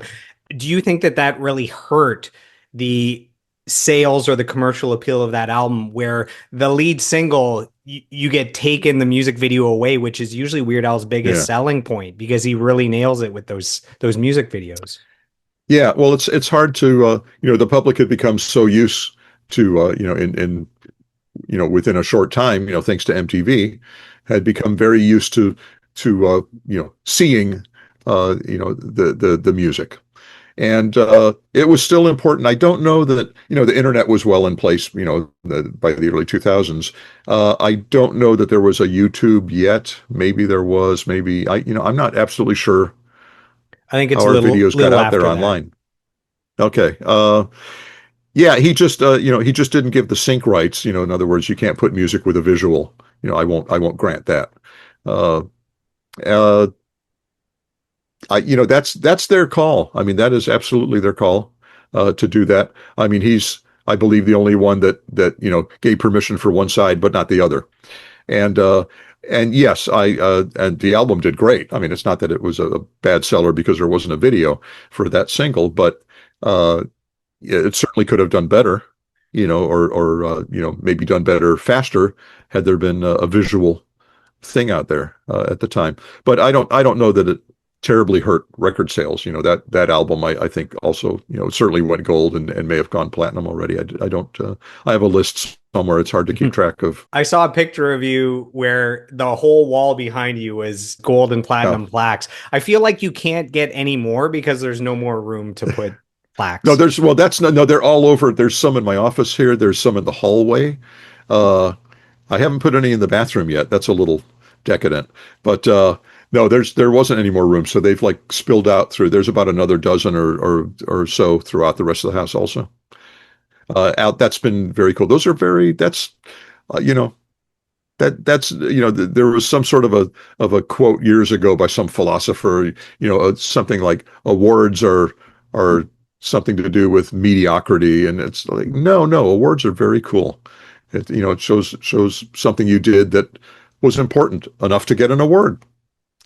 Do you think that that really hurt the sales or the commercial appeal of that album, where the lead single, you get taken the music video away, which is usually Weird Al's biggest selling point because he really nails it with those music videos? Yeah, well, it's hard to the public had become so used to in within a short time, thanks to MTV, had become very used to seeing the music. And it was still important. I don't know that, the internet was well in place, by the early 2000s. I don't know that there was a YouTube yet. Maybe there was, maybe I'm not absolutely sure I think it's how a our little, videos got little out there after online. Okay. Yeah, he just, he just didn't give the sync rights. In other words, you can't put music with a visual. I won't grant that. Uh, uh, that's their call. I mean, that is absolutely their call to do that. I mean, he's, I believe, the only one that gave permission for one side but not the other. And yes, I and the album did great. I mean, it's not that it was a bad seller because there wasn't a video for that single, but uh, it certainly could have done better, or maybe done better faster had there been a visual thing out there at the time. But I don't know that it terribly hurt record sales. That album I think also certainly went gold and may have gone platinum already. I don't I have a list somewhere. It's hard to keep track of. I saw a picture of you where the whole wall behind you was gold and Oh, platinum plaques. I feel like you can't get any more because there's no more room to put no, plaques. there's well, that's no, they're all over. There's some in my office here. There's some in the hallway. Uh, I haven't put any in the bathroom yet. That's a little decadent. But no, there wasn't any more room, so they've like spilled out through. There's about another dozen or so throughout the rest of the house also. Out That's been very cool. Those are very that's you know that's there was some sort of a quote years ago by some philosopher, something like awards are something to do with mediocrity, and it's like no, awards are very cool. It shows something you did that was important enough to get an award.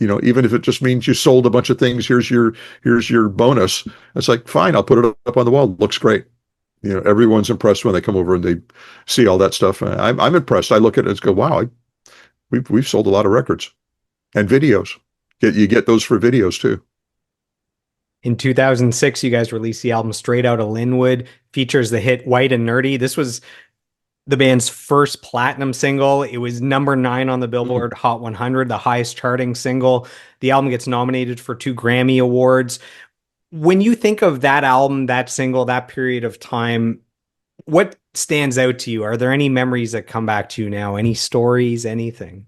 Even if it just means you sold a bunch of things, here's your bonus. It's like, fine, I'll put it up on the wall. It looks great. Everyone's impressed when they come over and they see all that stuff. I'm impressed. I look at it and go, wow, we've sold a lot of records and videos. You get those for videos too. In 2006, you guys released the album Straight Outta Linwood, features the hit White and Nerdy. This was the band's first platinum single. It was number 9 on the Mhm. Billboard Hot 100, the highest charting single. The album gets nominated for 2 Grammy Awards. When you think of that album, that single, that period of time, what stands out to you? Are there any memories that come back to you now? Any stories, anything?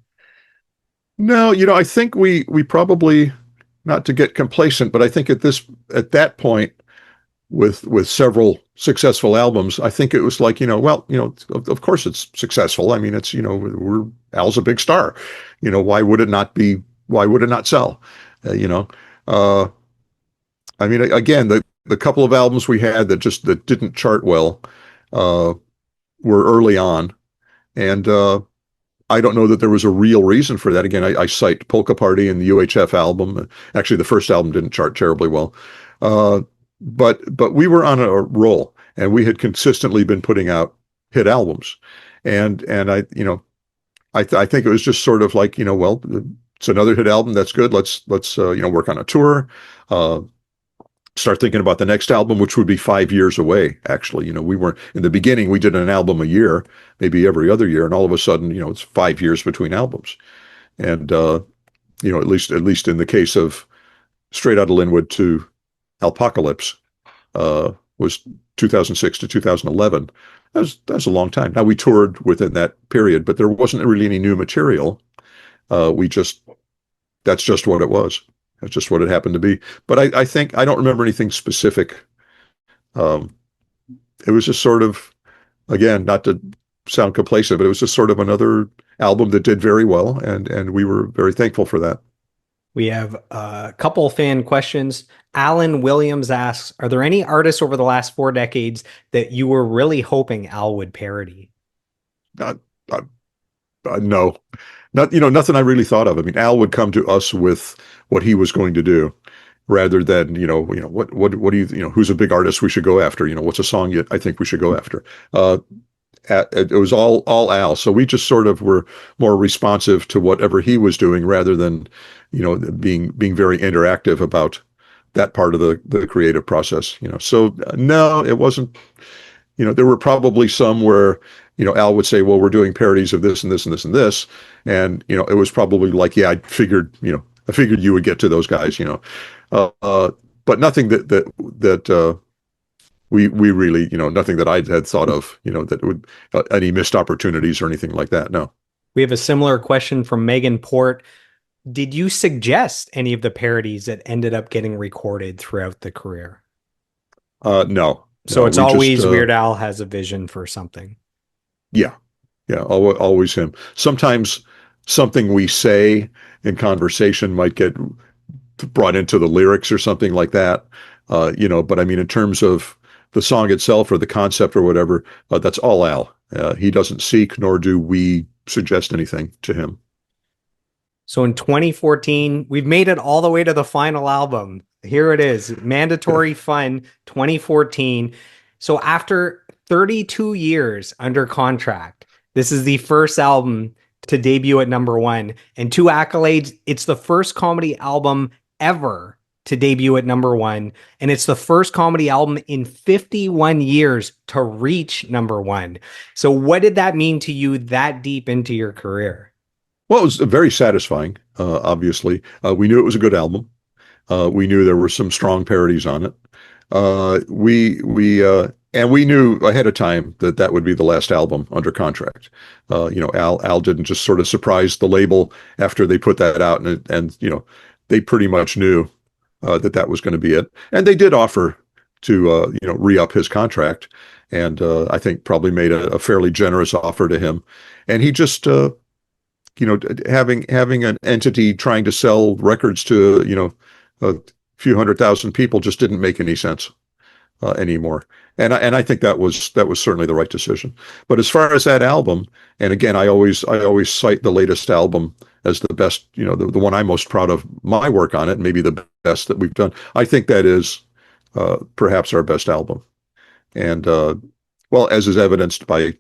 No, I think we probably, not to get complacent, but I think at that point with several successful albums, I think it was like, well, of course it's successful. I mean, it's, Al's a big star. Why would it not be, why would it not sell? Uh, you know, uh, I mean, again, the couple of albums we had that didn't chart well, uh, were early on. And, I don't know that there was a real reason for that. Again, I cite Polka Party and the UHF album. Actually, the first album didn't chart terribly well. Uh, but we were on a roll, and we had consistently been putting out hit albums, and I think it was just sort of like, well, it's another hit album, that's good. Let's work on a tour, uh, start thinking about the next album, which would be 5 years away. Actually, we weren't in the beginning. We did an album a year, maybe every other year, and all of a sudden, it's 5 years between albums, and at least in the case of Straight Outta Linwood to Alpocalypse, was 2006 to 2011. That's a long time. Now we toured within that period, but there wasn't really any new material. We just That's just what it was. That's just what it happened to be. But I think I don't remember anything specific. Um, it was just sort of, again, not to sound complacent, but it was just sort of another album that did very well, and we were very thankful for that. We have a couple fan questions. Alan Williams asks, are there any artists over the last 4 decades that you were really hoping Al would parody? Uh, uh, no, nothing I really thought of. I mean, Al would come to us with what he was going to do, rather than what do who's a big artist we should go after? What's a song I think we should go after? Uh, it was all Al, so we just sort of were more responsive to whatever he was doing, rather than being very interactive about that part of the creative process. So no, it wasn't. There were probably some where, Al would say, well, we're doing parodies of this and this and this and this. And, it was probably like, yeah, I figured you would get to those guys, but nothing that we really, nothing that I had thought of, that would, any missed opportunities or anything like that. No. We have a similar question from Megan Port. Did you suggest any of the parodies that ended up getting recorded throughout the career? No, So no, it's we just, always Weird Al has a vision for something. yeah, yeah, always him. Sometimes something we say in conversation might get brought into the lyrics or something like that. But I mean, in terms of the song itself or the concept or whatever, that's all Al. He doesn't seek, nor do we suggest anything to him. So in 2014, we've made it all the way to the final album. Here it is, Mandatory Fun 2014. So after 32 years under contract, this is the first album to debut at number one. And two accolades, it's the first comedy album ever to debut at number one. And it's the first comedy album in 51 years to reach number one. So what did that mean to you that deep into your career? Well, it was very satisfying. Obviously, we knew it was a good album. We knew there were some strong parodies on it. And we knew ahead of time that that would be the last album under contract. Al didn't just sort of surprise the label after they put that out, and they pretty much knew that that was going to be it. And they did offer to re-up his contract, and I think probably made a fairly generous offer to him. And he just having an entity trying to sell records to a few 100,000 people just didn't make any sense anymore. And I think that was certainly the right decision. But as far as that album, and again, I always cite the latest album as the best, the one I'm most proud of my work on it, and maybe the best that we've done. I think that is perhaps our best album, and well, as is evidenced by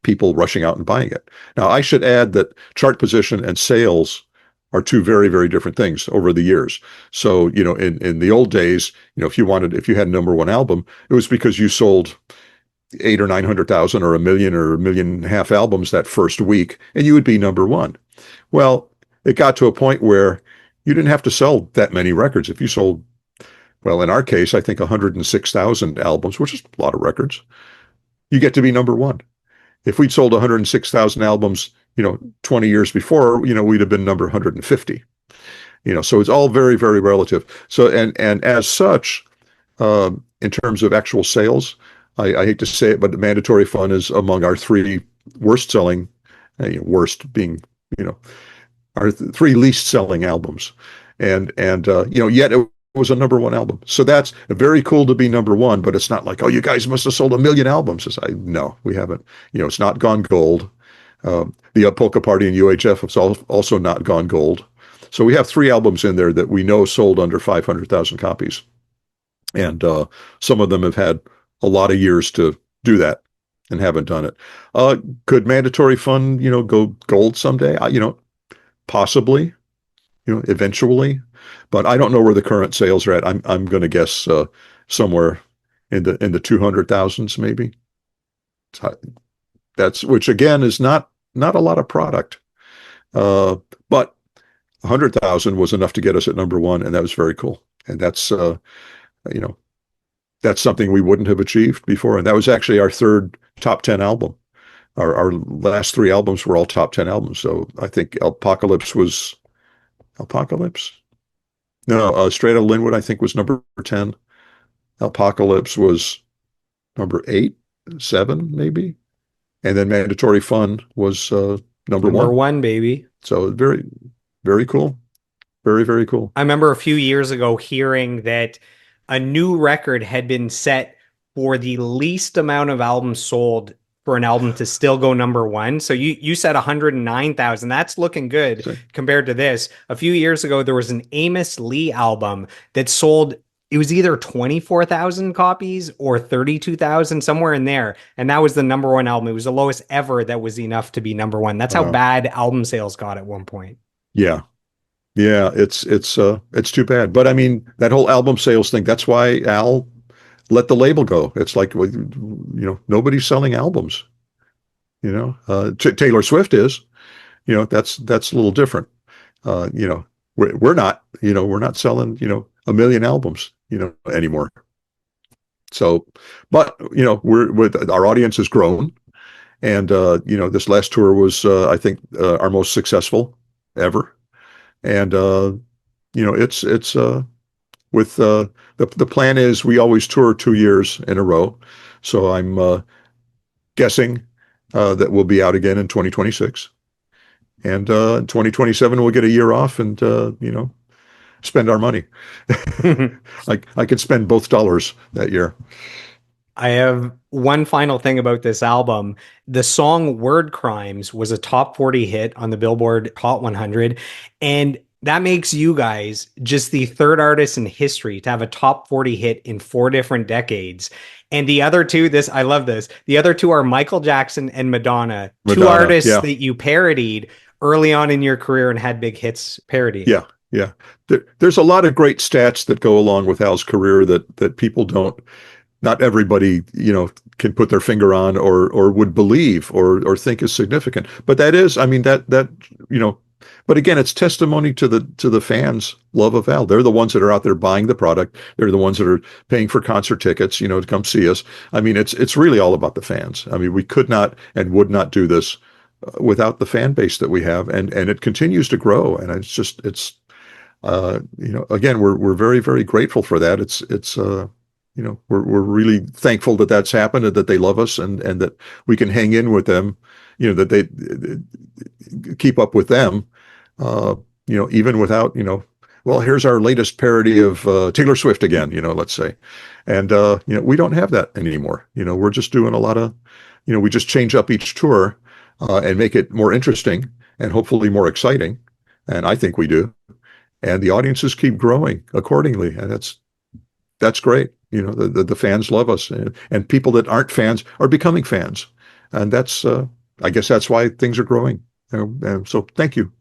people rushing out and buying it. Now, I should add that chart position and sales are two very, very different things over the years. So, in the old days, if you had a number one album, it was because you sold 800,000 or 900,000 or 1 million or 1.5 million albums that first week, and you would be number one. Well, it got to a point where you didn't have to sell that many records. If you sold, well, in our case, I think 106,000 albums, which is a lot of records, you get to be number one. If we'd sold 106,000 albums, 20 years before, we'd have been number 150. So it's all very, very relative. So, and as such, in terms of actual sales, I hate to say it, but Mandatory Fun is among our three worst selling, worst being, our three least selling albums. And yet it was a number one album. So that's very cool to be number one, but it's not like, oh, you guys must have sold 1 million albums. No, we haven't. It's not gone gold. The Polka Party and UHF have also not gone gold. So we have three albums in there that we know sold under 500,000 copies. And some of them have had a lot of years to do that and haven't done it. Could Mandatory Fun, go gold someday? Possibly, eventually. But I don't know where the current sales are at. I'm going to guess somewhere in the 200,000s maybe. That's which again is not a lot of product, but 100,000 was enough to get us at number one, and that was very cool. And that's that's something we wouldn't have achieved before. And that was actually our third top 10 album. Our last three albums were all top 10 albums. So I think Apocalypse. No, Straight Outta Linwood, I think, was number 10. Apocalypse was number 8, 7, maybe. And then Mandatory Fun was number one. Number one, baby. So very, very cool. Very, very cool. I remember a few years ago hearing that a new record had been set for the least amount of albums sold for an album to still go number one. So you said 109,000. That's looking good compared to this. A few years ago, there was an Amos Lee album that sold, it was either 24,000 copies or 32,000, somewhere in there. And that was the number one album. It was the lowest ever that was enough to be number one. That's how bad album sales got at one point. Yeah. Yeah, it's too bad. But I mean, that whole album sales thing, that's why Al let the label go. It's like, nobody's selling albums. Taylor Swift is. That's a little different. We're not selling 1 million albums anymore. So, but our audience has grown, and this last tour was I think our most successful ever, and it's with the plan is we always tour 2 years in a row. So I'm guessing that we'll be out again in 2026. And in 2027, we'll get a year off and, spend our money. I could spend both dollars that year. I have one final thing about this album. The song Word Crimes was a top 40 hit on the Billboard Hot 100. And that makes you guys just the third artist in history to have a top 40 hit in 4 different decades. And the other two, this, I love this. The other two are Michael Jackson and Madonna, two Madonna, artists yeah, that you parodied early on in your career and had big hits parodying. yeah, yeah. There's a lot of great stats that go along with Al's career that people don't, not everybody, can put their finger on or would believe or think is significant. But that is, I mean, you know, but again, it's testimony to the fans' love of Al. They're the ones that are out there buying the product. They're the ones that are paying for concert tickets, to come see us. I mean, it's really all about the fans. I mean, we could not and would not do this without the fan base that we have, and it continues to grow. And again, we're very, very grateful for that. We're really thankful that that's happened and that they love us and that we can hang in with them, that they keep up with them, even without, well, here's our latest parody of Taylor Swift again, let's say. And, we don't have that anymore. We're just doing a lot of, we just change up each tour and make it more interesting and hopefully more exciting. And I think we do. And the audiences keep growing accordingly. And that's great. The fans love us, and people that aren't fans are becoming fans, and that's I guess that's why things are growing. So thank you.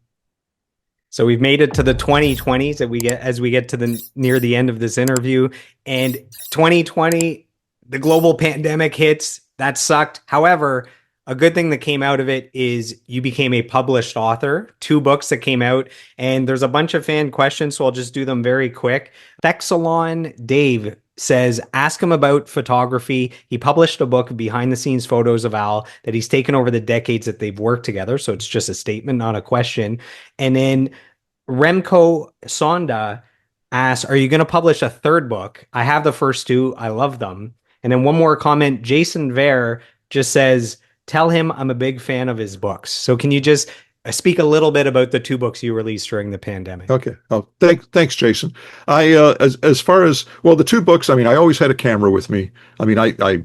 So we've made it to the 2020s that as we get to the near the end of this interview, and 2020, the global pandemic hits. That sucked. However, a good thing that came out of it is you became a published author, 2 books that came out, and there's a bunch of fan questions, so I'll just do them very quick. Thexalon Dave says, ask him about photography. He published a book, behind the scenes photos of Al, that he's taken over the decades that they've worked together. So it's just a statement, not a question. And then Remco Sonda asks, are you going to publish a 3rd book? I have the first 2. I love them. And then one more comment. Jason Vare just says, tell him I'm a big fan of his books. So can you just speak a little bit about the 2 books you released during the pandemic? Okay. Oh, thanks, Jason. As far as, well, the 2 books, I mean, I always had a camera with me. I mean, I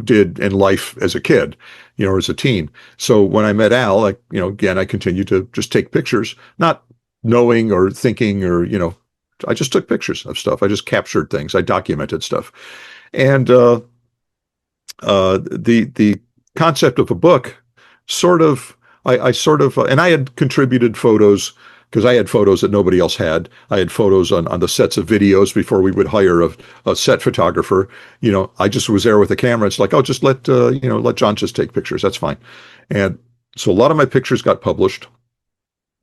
did in life as a kid, or as a teen. So when I met Al, again, I continued to just take pictures, not knowing or thinking or, I just took pictures of stuff. I just captured things. I documented stuff. And the concept of a book I sort of, and I had contributed photos because I had photos that nobody else had. I had photos on the sets of videos before we would hire a set photographer. I just was there with the camera. It's like, oh, just let John just take pictures. That's fine. And so a lot of my pictures got published.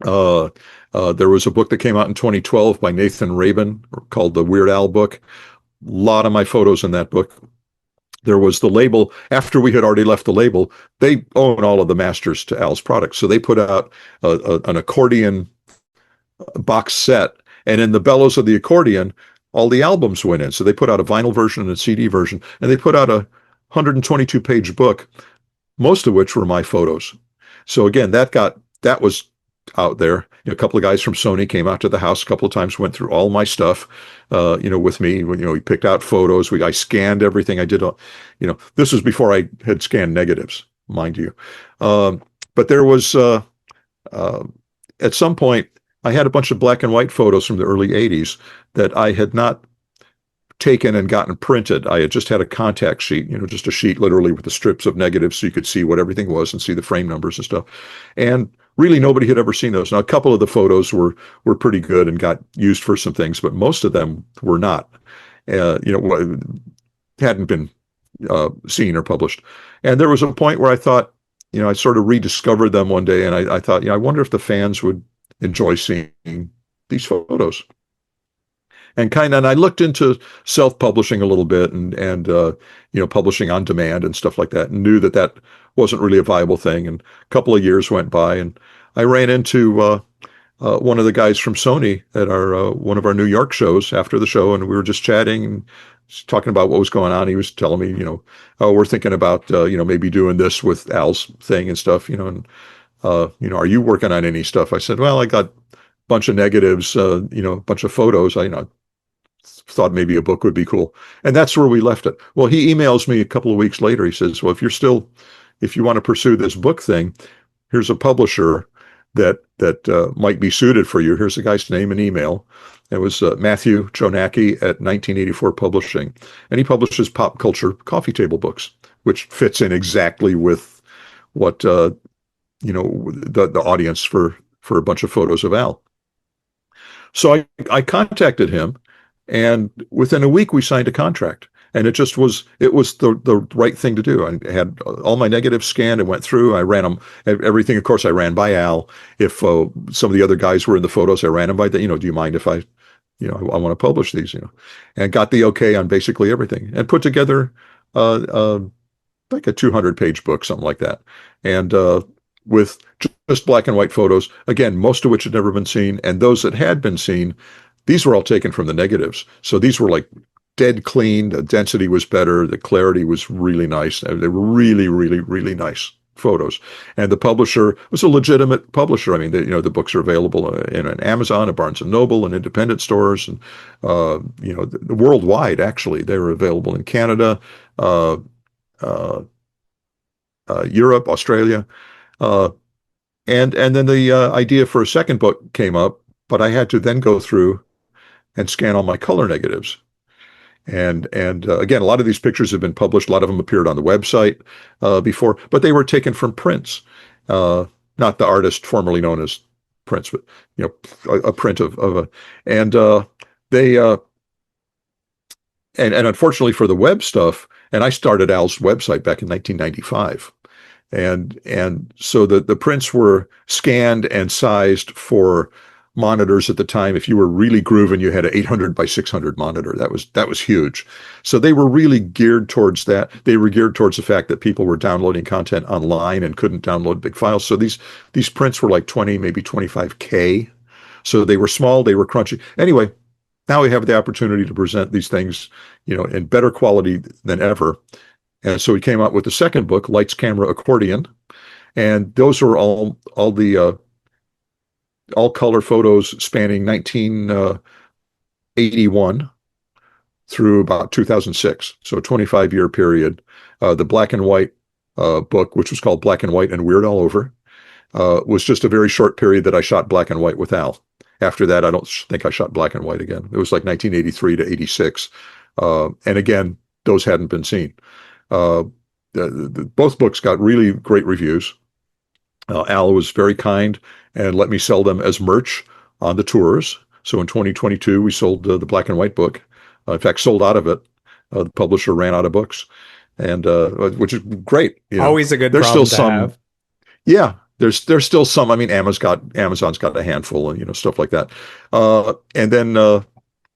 There was a book that came out in 2012 by Nathan Rabin called the Weird Al book. A lot of my photos in that book. There was the label. After we had already left the label, they own all of the masters to Al's products. So they put out an accordion box set, and in the bellows of the accordion, all the albums went in. So they put out a vinyl version and a CD version, and they put out a 122-page book, most of which were my photos. So again, that was out there. A couple of guys from Sony came out to the house a couple of times, went through all my stuff, with me. We picked out photos. I scanned everything. I did, this was before I had scanned negatives, mind you. But there was, at some point, I had a bunch of black and white photos from the early 80s that I had not taken and gotten printed. I had just had a contact sheet, just a sheet literally with the strips of negatives so you could see what everything was and see the frame numbers and stuff. And really nobody had ever seen those. Now, a couple of the photos were pretty good and got used for some things, but most of them were not, hadn't been seen or published. And there was a point where I thought, I sort of rediscovered them one day, and I thought, I wonder if the fans would enjoy seeing these photos. And I looked into self-publishing a little bit and publishing on demand and stuff like that, and knew that wasn't really a viable thing. And a couple of years went by, and I ran into one of the guys from Sony at one of our New York shows after the show, and we were just chatting and talking about what was going on. He was telling me, oh, we're thinking about maybe doing this with Al's thing and stuff, and are you working on any stuff? I said, well, I got bunch of negatives, a bunch of photos. I thought maybe a book would be cool. And that's where we left it. Well, he emails me a couple of weeks later. He says, well, if you want to pursue this book thing, here's a publisher that might be suited for you. Here's the guy's name and email. It was Matthew Jonacki at 1984 Publishing. And he publishes pop culture coffee table books, which fits in exactly with what, the audience for a bunch of photos of Al. So I contacted him, and within a week we signed a contract. And it was the right thing to do. I had all my negatives scanned and went through. I ran them, everything. Of course, I ran by Al. If some of the other guys were in the photos, I ran them by do you mind if I want to publish these, and got the okay on basically everything, and put together like a 200-page book, something like that. And with just black and white photos, again, most of which had never been seen. And those that had been seen, these were all taken from the negatives. So these were like dead clean. The density was better. The clarity was really nice. They were really, really, really nice photos. And the publisher was a legitimate publisher. I mean, the books are available in an Amazon, a Barnes and Noble, and independent stores, and worldwide. Actually, they were available in Canada, Europe, Australia, and then the idea for a second book came up, but I had to then go through and scan all my color negatives. And again, a lot of these pictures have been published. A lot of them appeared on the website before, but they were taken from prints, not the artist formerly known as Prince, but a print of a. And they and unfortunately for the web stuff, and I started Al's website back in 1995, and so the prints were scanned and sized for monitors at the time. If you were really grooving, you had an 800 by 600 monitor. That was huge. So they were really geared towards that. They were geared towards the fact that people were downloading content online and couldn't download big files. So these prints were like 20, maybe 25K. So they were small, they were crunchy. Anyway, now we have the opportunity to present these things, in better quality than ever. And so we came out with the second book, Lights, Camera, Accordion. And those are all the all color photos spanning 1981 through about 2006. So a 25-year period. The black and white book, which was called Black and White and Weird All Over, was just a very short period that I shot black and white with Al. After that, I don't think I shot black and white again. It was like 1983 to 86. And again, those hadn't been seen. Both books got really great reviews. Al was very kind and let me sell them as merch on the tours. So in 2022, we sold the black and white book. In fact, sold out of it. The publisher ran out of books, and which is great. Always a good there's problem still to some, have. Yeah, there's still some. I mean, Amazon's got a handful, and stuff like that. And then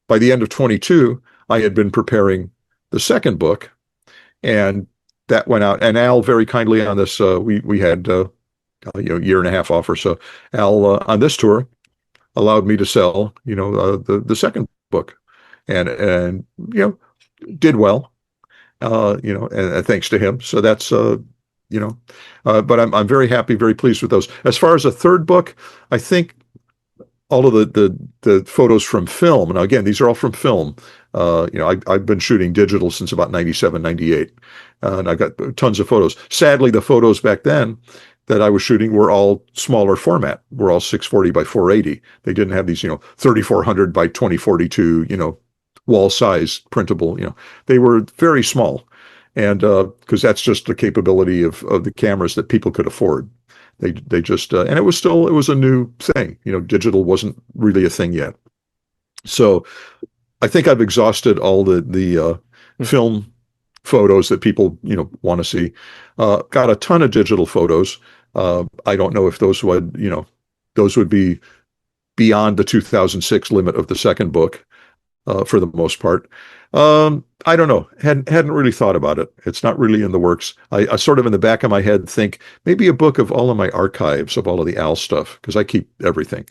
by the end of 22, I had been preparing the second book, and that went out. And Al very kindly on this, we had year and a half off or so. Al on this tour allowed me to sell the second book, and did well, and thanks to him. So that's but I'm very happy, very pleased with those. As far as a third book, I think all of the photos from film. Now again, these are all from film. I've been shooting digital since about 97, 98, and I've got tons of photos. Sadly, the photos back then that I was shooting were all smaller format. Were all 640 by 480. They didn't have these 3400 by 2042 wall size printable. They were very small, and because that's just the capability of the cameras that people could afford. They just and it was a new thing. Digital wasn't really a thing yet. So I think I've exhausted all the film photos that people want to see. Got a ton of digital photos. I don't know if those would be beyond the 2006 limit of the second book for the most part. I don't know. Hadn't really thought about it. It's not really in the works. I sort of in the back of my head think maybe a book of all of my archives of all of the Al stuff, because I keep everything.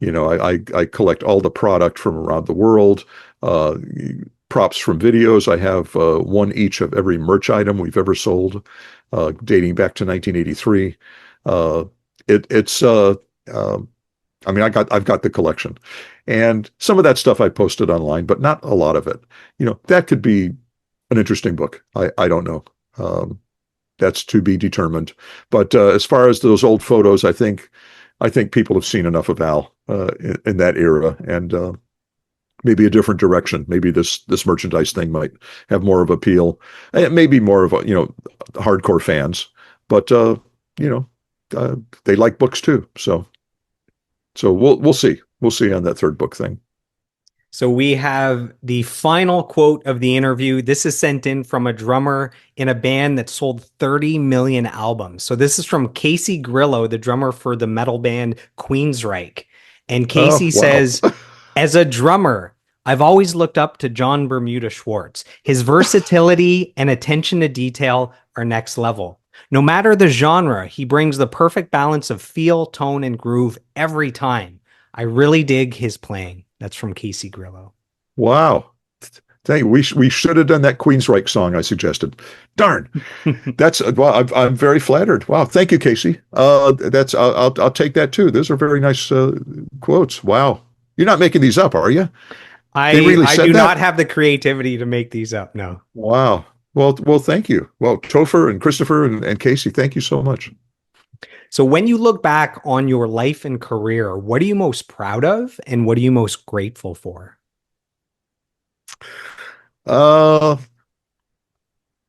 I collect all the product from around the world, props from videos. I have one each of every merch item we've ever sold, dating back to 1983. I mean, I've got the collection, and some of that stuff I posted online, but not a lot of it. That could be an interesting book. I don't know. Um, that's to be determined. But as far as those old photos, I think people have seen enough of Al in that era, and maybe a different direction. Maybe this merchandise thing might have more of appeal. It may be more of hardcore fans, but you know, they like books too. So we'll see. We'll see on that third book thing. So we have the final quote of the interview. This is sent in from a drummer in a band that sold 30 million albums. So this is from Casey Grillo, the drummer for the metal band Queensryche. And Oh, Casey wow. says, as a drummer, I've always looked up to John Bermuda Schwartz. His versatility and attention to detail are next level. No matter the genre, he brings the perfect balance of feel, tone, and groove every time. I really dig his playing. That's from Casey Grillo. Wow. Thank you. We should have done that Queensryche song I suggested. Darn. That's well. I'm very flattered. Wow. Thank you, Casey. That's I'll take that too. Those are very nice quotes. Wow. You're not making these up, are you? They really I said do not that? have the creativity to make these up. No. Wow. Well, thank you. Well, Topher and Christopher and Casey, thank you so much. So when you look back on your life and career, what are you most proud of and what are you most grateful for? Uh,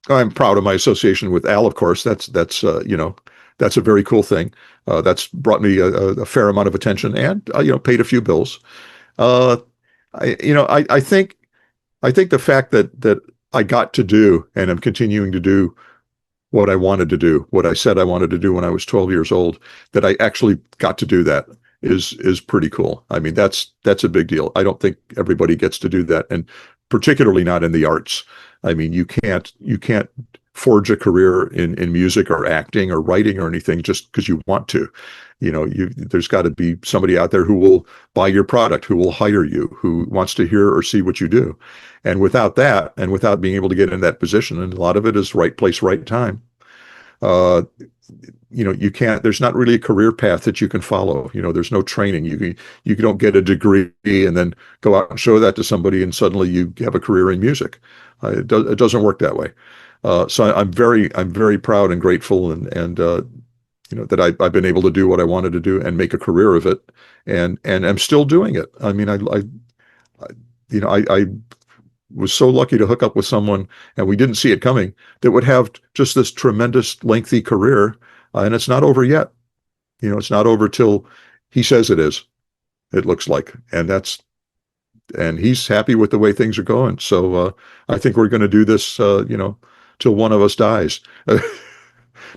I'm proud of my association with Al, of course. That's a very cool thing. That's brought me a fair amount of attention and paid a few bills. Uh, I think the fact that I got to do and I'm continuing to do what I wanted to do, what I said I wanted to do when I was 12 years old, that I actually got to do that is pretty cool. I mean, that's a big deal. I don't think everybody gets to do that, and particularly not in the arts. I mean, you can't forge a career in music or acting or writing or anything just because you want to. There's got to be somebody out there who will buy your product, who will hire you, who wants to hear or see what you do. And without that, and without being able to get in that position, and a lot of it is right place, right time, uh, you can't, there's not really a career path that you can follow. There's no training. You don't get a degree and then go out and show that to somebody and suddenly you have a career in music. It doesn't work that way. So I'm very proud and grateful and that I've been able to do what I wanted to do and make a career of it, and I'm still doing it. I mean, I was so lucky to hook up with someone, and we didn't see it coming, that would have just this tremendous lengthy career, and it's not over yet. It's not over till he says it is. It looks like, and he's happy with the way things are going. So I think we're going to do this, till one of us dies.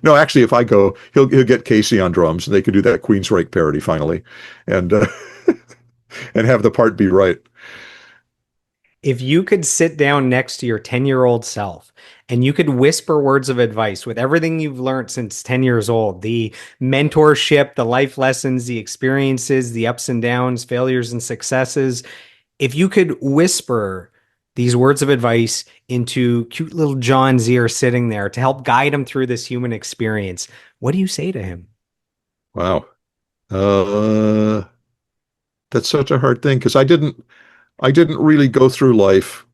No, actually, if I go, he'll get Casey on drums, and they could do that Queensryche parody finally, and and have the part be right. If you could sit down next to your 10-year-old self and you could whisper words of advice with everything you've learned since 10 years old, the mentorship, the life lessons, the experiences, the ups and downs, failures and successes, if you could whisper these words of advice into cute little John's ear sitting there to help guide him through this human experience, what do you say to him? Wow, uh, that's such a hard thing because I didn't really go through life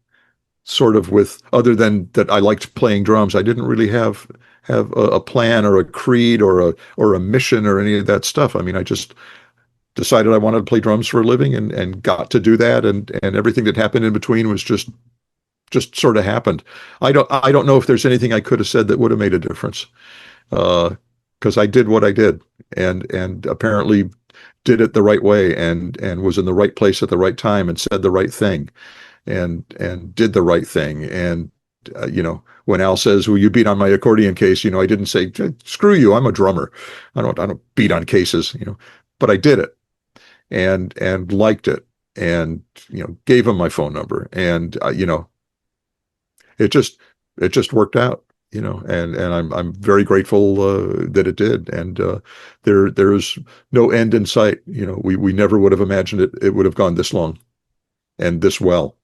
sort of with, other than that I liked playing drums. I didn't really have a plan or a creed or a mission or any of that stuff. I mean, I just decided I wanted to play drums for a living and got to do that, and everything that happened in between was just sort of happened. I don't know if there's anything I could have said that would have made a difference, because I did what I did, and apparently did it the right way, and was in the right place at the right time and said the right thing, and did the right thing. And when Al says, "Well, you beat on my accordion case," I didn't say, "Screw you, I'm a drummer. I don't beat on cases," but I did it, and liked it, and gave him my phone number, and it just it just worked out. And I'm very grateful that it did, and there's no end in sight. We never would have imagined it would have gone this long and this well.